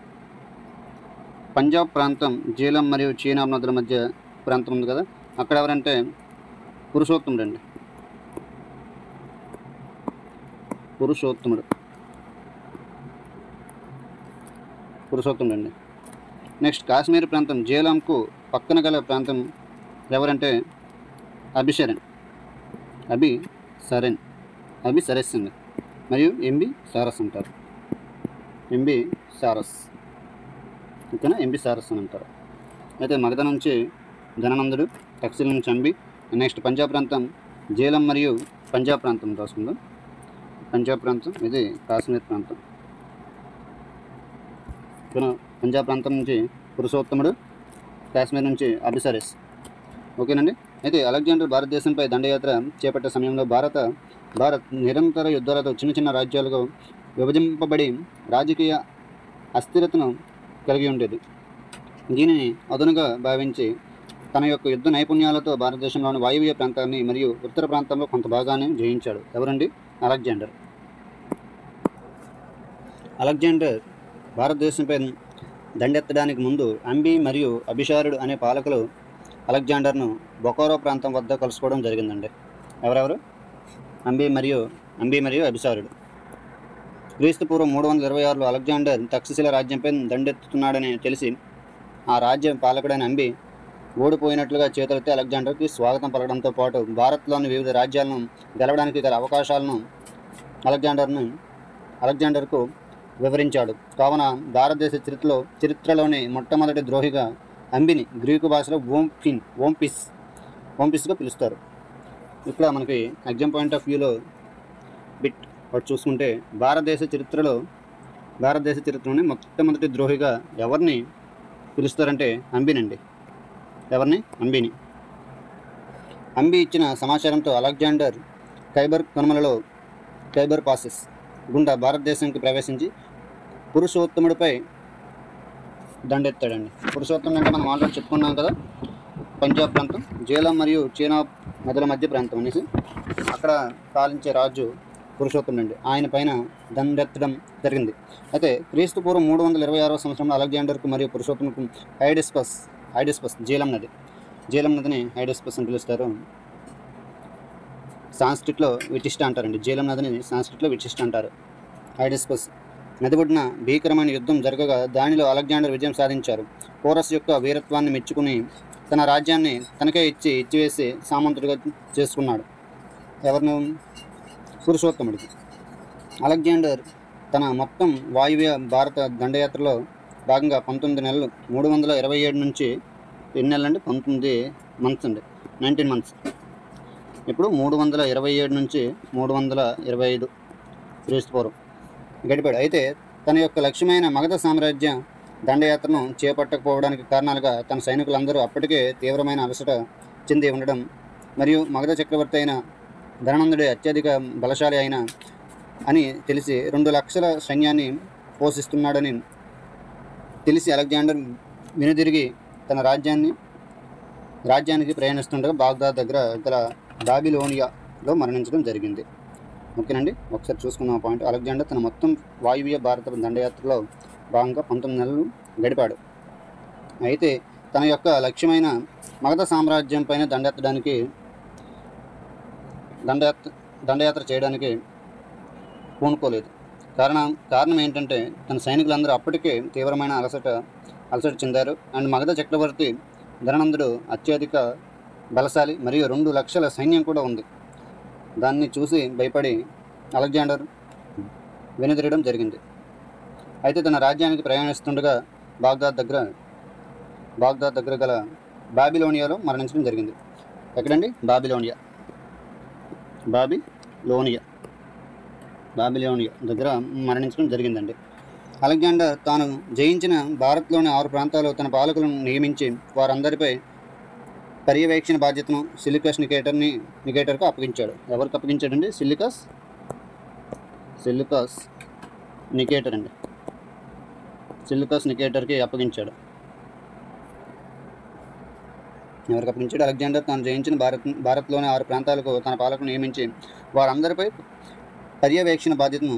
పంజాబ్ ప్రాంతం జీలం మరియు చీనాబ్ నదుల మధ్య ప్రాంతం ఉంది కదా, అక్కడ ఎవరంటే పురుషోత్తముడు అండి. పురుషోత్తముడు అండి. నెక్స్ట్ కాశ్మీర్ ప్రాంతం జీలంకు పక్కన గల ప్రాంతం ఎవరంటే అభిసరెన్ అండి, మరియు ఎంబి సారస్ అంటారు. ఓకేనా, ఎంబి సారస్ అని అంటారు. అయితే మగధ నుంచి ధననందుడు, తక్షశిల నుంచి అంబి. నెక్స్ట్ పంజాబ్ ప్రాంతం జీలం మరియు పంజాబ్ ప్రాంతం రాసుకుందాం. పంజాబ్ ప్రాంతం, ఇది కాశ్మీర్ ప్రాంతం. ఓకేనా, పంజాబ్ ప్రాంతం నుంచి పురుషోత్తముడు, కాశ్మీర్ నుంచి అభిసరెస్. ఓకేనండి. అయితే అలెగ్జాండర్ భారతదేశంపై దండయాత్ర చేపట్టే సమయంలో భారత్ నిరంతర యుద్ధాలతో చిన్న చిన్న రాజ్యాలుగా విభజింపబడి రాజకీయ అస్థిరతను కలిగి ఉండేది. దీనిని అదునుగా భావించి తన యొక్క యుద్ధ నైపుణ్యాలతో భారతదేశంలోని వాయువ్య ప్రాంతాన్ని మరియు ఉత్తర ప్రాంతంలో కొంత భాగాన్ని జయించాడు. ఎవరండి? అలెగ్జాండర్ భారతదేశంపై దండెత్తడానికి ముందు అంబి మరియు అభిసారుడు అనే పాలకులు అలెగ్జాండర్ను బొకారో ప్రాంతం వద్ద కలుసుకోవడం జరిగిందండి. ఎవరెవరు? అంబి మరియు అభిసారుడు. క్రీస్తుపూర్వం 326లో అలెగ్జాండర్ తక్షశిల రాజ్యంపై దండెత్తుతున్నాడని తెలిసి ఆ రాజ్య పాలకుడైన అంబి ఓడిపోయినట్లుగా చేతులెత్తి అలెగ్జాండర్కి స్వాగతం పలకడంతో పాటు భారత్లోని వివిధ రాజ్యాలను గెలవడానికి గల అవకాశాలను అలెగ్జాండర్కు వివరించాడు. కావున భారతదేశ చరిత్రలోని మొట్టమొదటి ద్రోహిగా అంబిని గ్రీకు భాషలో ఓంపిస్గా పిలుస్తారు. ఇక్కడ మనకి ఎగ్జామ్ పాయింట్ ఆఫ్ వ్యూలో బిట్ ఒకటి చూసుకుంటే భారతదేశ చరిత్రలోని మొట్టమొదటి ద్రోహిగా ఎవరిని పిలుస్తారంటే అంబినండి. ఎవరిని? అంబిని. అంబి ఇచ్చిన సమాచారంతో అలెగ్జాండర్ ఖైబర్ పాసెస్ గుండా భారతదేశానికి ప్రవేశించి పురుషోత్తముడిపై దండెత్తాడండి. పురుషోత్తముడు అంటే మనం ఆల్రెడీ చెప్పుకున్నాం కదా, పంజాబ్ ప్రాంతం జీలం మరియు చీనాబ్ నదుల మధ్య ప్రాంతం అనేసి, అక్కడ పాలించే రాజు పురుషోత్తముడు అండి. ఆయన పైన దండెత్తడం జరిగింది. అయితే క్రీస్తుపూర్వం 326వ సంవత్సరంలో అలెగ్జాండర్కు మరియు పురుషోత్తముకు హైడిస్పస్ జీలం నదిని హైడిస్పస్ అని పిలుస్తారు. సాంస్క్రిట్లో విశిష్ట అంటారండి. జీలం నదిని సాంస్క్రిట్లో విశిష్ట అంటారు. హైడిస్పస్ నది ఒడ్డున భీకరమైన యుద్ధం జరగగా దానిలో అలెగ్జాండర్ విజయం సాధించారు. పోరస్ యొక్క వీరత్వాన్ని మెచ్చుకుని తన రాజ్యాన్ని తనకే ఇచ్చివేసి సామంతుడిగా చేసుకున్నాడు. ఎవరిను? పురుషోత్తముడికి. అలెగ్జాండర్ తన మొత్తం వాయువ్య భారత దండయాత్రలో భాగంగా 19 నెలలు 327 నుంచి ఎన్ని నెలలు అండి? 19 మంత్స్. ఇప్పుడు 327 నుంచి 325 క్రీస్తుపూర్వం గడిపాడు. అయితే తన యొక్క లక్ష్యమైన మగధ సామ్రాజ్య దండయాత్రను చేపట్టకపోవడానికి కారణాలుగా తన సైనికులందరూ అప్పటికే తీవ్రమైన అలసట చెంది ఉండడం మరియు మగధ చక్రవర్తి అయిన ధననందుడి అత్యధిక బలశాలి అని తెలిసి 2 లక్షల సైన్యాన్ని పోషిస్తున్నాడని తెలిసి అలెగ్జాండర్ వెనుదిరిగి తన రాజ్యానికి ప్రయాణిస్తుండగా బాగ్దాద్ దగ్గర గల బాబిలోనియాలో మరణించడం జరిగింది. ఓకేనండి. ఒకసారి చూసుకున్న పాయింట్, అలెగ్జాండర్ తన మొత్తం వాయువ్య భారత దండయాత్రలో భాగంగా 19 నెలలు గడిపాడు. అయితే తన యొక్క లక్ష్యమైన మగధ సామ్రాజ్యం పైన దండయాత్ర చేయడానికి పూనుకోలేదు. కారణం ఏంటంటే తన సైనికులందరూ అప్పటికే తీవ్రమైన అలసట చెందారు. అండ్ మగధ చక్రవర్తి ధననందుడు అత్యధిక బలశాలి మరియు 2 లక్షల సైన్యం కూడా ఉంది. దాన్ని చూసి భయపడి అలెగ్జాండర్ వెనుదిరగడం జరిగింది. అయితే తన రాజ్యానికి ప్రయాణిస్తుండగా బాగ్దాద్ దగ్గర గల బాబిలోనియాలో మరణించడం జరిగింది. ఎక్కడండి? బాబిలోనియా దగ్గర మరణించడం జరిగిందండి. అలెగ్జాండర్ తాను జయించిన భారత్లోని 6 ప్రాంతాల్లో తన పాలకులను నియమించి వారందరిపై పర్యవేక్షణ బాధ్యతను సెల్యూకస్ నికేటర్కు అప్పగించాడు. ఎవరికి అప్పగించాడండి? సెల్యూకస్ నికేటర్ అండి. సెల్యూకస్ నికేటర్కి అప్పగించాడు. ఎవరికి అప్పగించాడు? అలెగ్జాండర్ తాను జయించిన భారత్లోని 6 ప్రాంతాలకు తన పాలకులను నియమించి వారందరిపై పర్యవేక్షణ బాధ్యతను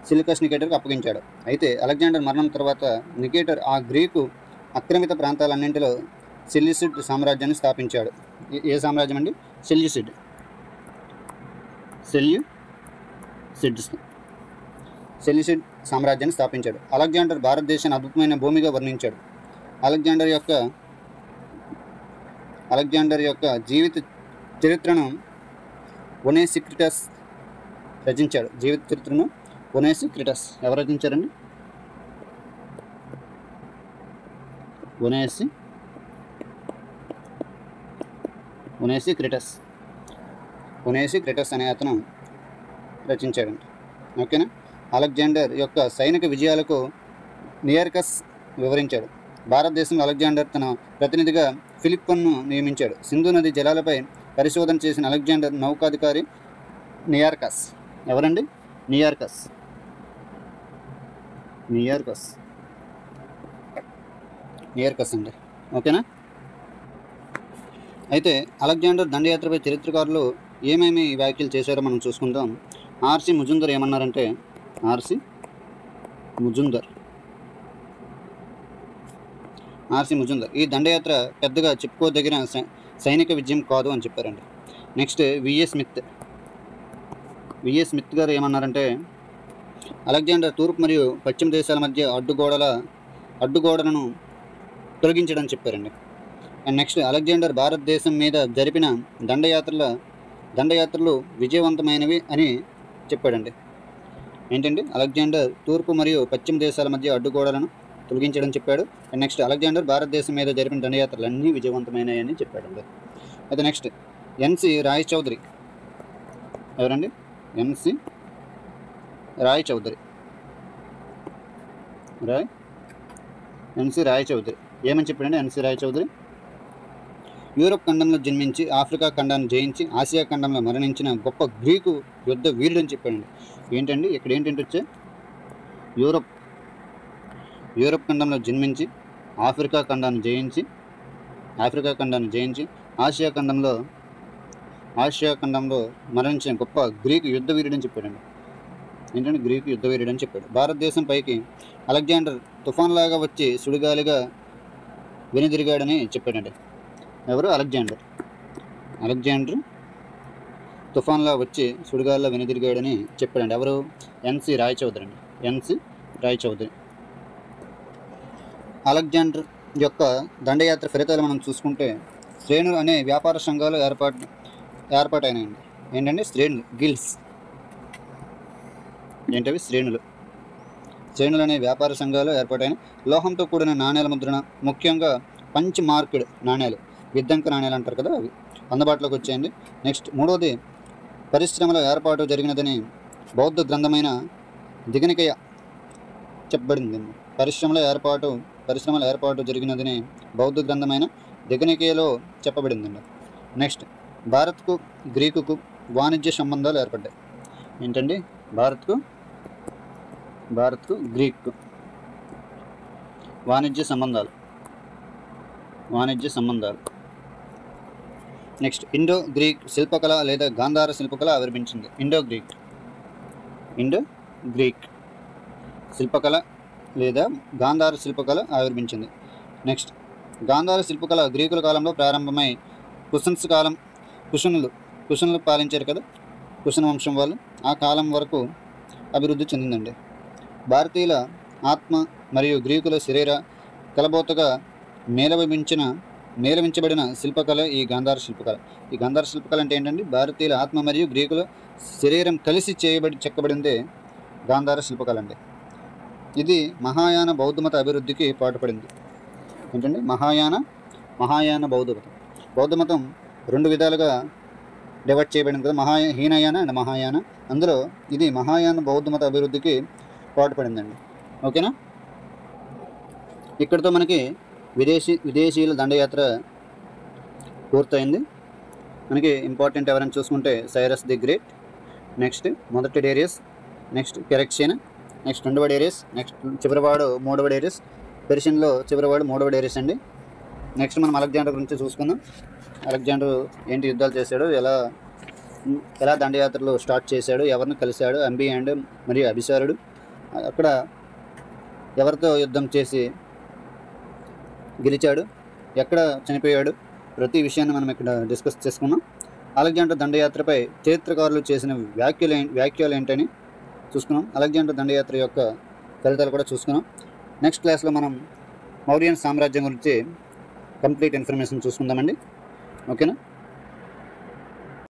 సెల్యూకస్ నికేటర్కు అప్పగించాడు. అయితే అలెగ్జాండర్ మరణం తర్వాత నికేటర్ ఆ గ్రీకు ఆక్రమిత ప్రాంతాలన్నింటిలో సెల్యూసిడ్ సామ్రాజ్యాన్ని స్థాపించాడు. ఏ సామ్రాజ్యం అండి? సెల్యూసిడ్ సామ్రాజ్యాన్ని స్థాపించాడు. అలెగ్జాండర్ భారతదేశాన్ని అద్భుతమైన భూమిగా వర్ణించాడు. అలెగ్జాండర్ యొక్క జీవిత చరిత్రను ఒనేసిక్రిటస్ రచించాడు. ఎవరు రచించారండి? ఒనేసిక్రిటస్ అనే అతను రచించాడండి. ఓకేనా? అలెగ్జాండర్ యొక్క సైనిక విజయాలకు నియర్కస్ వివరించాడు. భారతదేశంలో అలెగ్జాండర్ తన ప్రతినిధిగా ఫిలిప్పన్ను నియమించాడు. సింధు నది జలాలపై పరిశోధన చేసిన అలెగ్జాండర్ నౌకాధికారి నియార్కస్. ఎవరండి? నియార్కస్ అండి. ఓకేనా? అయితే అలెగ్జాండర్ దండయాత్రపై చరిత్రకారులు ఏమేమి వ్యాఖ్యలు చేశారో మనం చూసుకుందాం. ఆర్సి ముజుందర్ ఏమన్నారంటే, ఆర్సి ముజుందర్ ఈ దండయాత్ర పెద్దగా చెప్పుకోదగిన సైనిక విజయం కాదు అని చెప్పారండి. నెక్స్ట్ విఎస్ స్మిత్ గారు ఏమన్నారంటే, అలెగ్జాండర్ తూర్పు మరియు పశ్చిమ దేశాల మధ్య అడ్డుగోడలను తొలగించడం చెప్పారండి. అండ్ నెక్స్ట్ అలెగ్జాండర్ భారతదేశం మీద జరిపిన దండయాత్రలు విజయవంతమైనవి అని చెప్పాడండి. ఏంటండి? అలెగ్జాండర్ తూర్పు మరియు పశ్చిమ దేశాల మధ్య అడ్డుగోడలను తొలగించడం చెప్పాడు. అండ్ నెక్స్ట్ అలెగ్జాండర్ భారతదేశం మీద జరిపిన దండయాత్రలు అన్నీ విజయవంతమైనవి అని చెప్పాడండి. అయితే నెక్స్ట్ ఎన్సి రాయ్ చౌదరి. ఎవరండి? ఎన్సి రాయ్ చౌదరి. ఏమని చెప్పాడండి ఎన్సి రాయ్ చౌదరి? యూరోప్ ఖండంలో జన్మించి ఆఫ్రికా ఖండాన్ని జయించి ఆసియా ఖండంలో మరణించిన గొప్ప గ్రీకు యుద్ధ వీరుడు అని చెప్పాడండి. ఏంటండి ఇక్కడ ఏంటంటే వచ్చే యూరోప్ ఖండంలో జన్మించి ఆఫ్రికా ఖండాన్ని జయించి ఆసియా ఖండంలో మరణించిన గొప్ప గ్రీకు యుద్ధ వీరుడు అని చెప్పాడండి. ఏంటంటే గ్రీకు యుద్ధ వీరుడు అని చెప్పాడు. భారతదేశం పైకి అలెగ్జాండర్ తుఫాన్లాగా వచ్చి సుడిగాలిగా వెనుదిరిగాడని చెప్పాడండి. ఎవరు? అలెగ్జాండర్ తుఫాన్లా వచ్చి సుడిగాలిలో వెనుదిరిగాడని చెప్పాడండి. ఎవరు? ఎన్సి రాయ్ చౌదరి. అలెగ్జాండర్ యొక్క దండయాత్ర ఫలితాలు మనం చూసుకుంటే శ్రేణులు అనే వ్యాపార సంఘాలు ఏర్పాటైనాయండి. ఏంటంటే శ్రేణులు, గిల్డ్స్. ఏంటవి? శ్రేణులు అనే వ్యాపార సంఘాలు ఏర్పాటైన లోహంతో కూడిన నాణ్యాల ముద్రణ, ముఖ్యంగా పంచ్ మార్క్డ్ నాణ్యాలు, విద్దంక నాణ్యాలు అంటారు కదా, అవి అందుబాటులోకి వచ్చాయండి. నెక్స్ట్ మూడవది పరిశ్రమల ఏర్పాటు జరిగినదని బౌద్ధ గ్రంథమైన దిగనికయ చెప్పబడింది. పరిశ్రమల ఏర్పాటు జరిగినదని బౌద్ధ గ్రంథమైన దిగనికయలో చెప్పబడిందండి. నెక్స్ట్ భారత్కు గ్రీకుకు వాణిజ్య సంబంధాలు ఏర్పడ్డాయి. ఏంటండి? భారత్కు గ్రీకు వాణిజ్య సంబంధాలు. నెక్స్ట్ ఇండో గ్రీక్ శిల్పకళ లేదా గాంధార శిల్పకళ ఆవిర్భించింది. ఇండో గ్రీక్ శిల్పకళ లేదా గాంధార శిల్పకళ ఆవిర్భించింది. నెక్స్ట్ గాంధార శిల్పకళ గ్రీకుల కాలంలో ప్రారంభమై కుషనులు పాలించారు కదా, కుషన్ వంశం వాళ్ళు, ఆ కాలం వరకు అభివృద్ధి చెందిందండి. భారతీయుల ఆత్మ మరియు గ్రీకుల శరీర కలబోతగా మేళవించబడిన శిల్పకళ ఈ గాంధార శిల్పకళ. ఈ గాంధార శిల్పకళ అంటే ఏంటంటే భారతీయుల ఆత్మ మరియు గ్రీకుల శరీరం కలిసి చెక్కబడిందే గాంధార శిల్పకళ అండి. ఇది మహాయాన బౌద్ధమత అభివృద్ధికి పాటుపడింది. ఏంటంటే మహాయాన బౌద్ధమతం 2 విధాలుగా డివైడ్ చేయబడింది కదా, హీనయాన అండ్ మహాయాన. అందులో ఇది మహాయాన బౌద్ధమత అభివృద్ధికి పాటుపడిందండి. ఓకేనా? ఇక్కడితో మనకి విదేశీయుల దండయాత్ర పూర్తయింది. మనకి ఇంపార్టెంట్ ఎవరైనా చూసుకుంటే సైరస్ ది గ్రేట్, నెక్స్ట్ మొదటి డేరియస్, నెక్స్ట్ కెరెక్షన్, నెక్స్ట్ రెండవ డేరియస్, నెక్స్ట్ చివరివాడు మూడవ డేరియస్. పెర్షియన్లో చివరివాడు మూడవ డేరియస్ అండి. నెక్స్ట్ మనం అలెగ్జాండర్ గురించి చూసుకుందాం. అలెగ్జాండర్ ఏంటి యుద్ధాలు చేశాడు, ఎలా దండయాత్రలు స్టార్ట్ చేశాడు, ఎవరిని కలిశాడు, అంబి అండ్ మరియు అభిసారుడు, అక్కడ ఎవరితో యుద్ధం చేసి గెలిచాడు, ఎక్కడ చనిపోయాడు, ప్రతి విషయాన్ని మనం ఇక్కడ డిస్కస్ చేసుకున్నాం. అలెగ్జాండర్ దండయాత్రపై చరిత్రకారులు చేసిన వ్యాఖ్యలు ఏంటని చూసుకున్నాం. అలెగ్జాండర్ దండయాత్ర యొక్క ఫలితాలు కూడా చూసుకున్నాం. నెక్స్ట్ క్లాస్లో మనం మౌర్యన్ సామ్రాజ్యం గురించి కంప్లీట్ ఇన్ఫర్మేషన్ చూసుకుందామండి. ఓకేనా.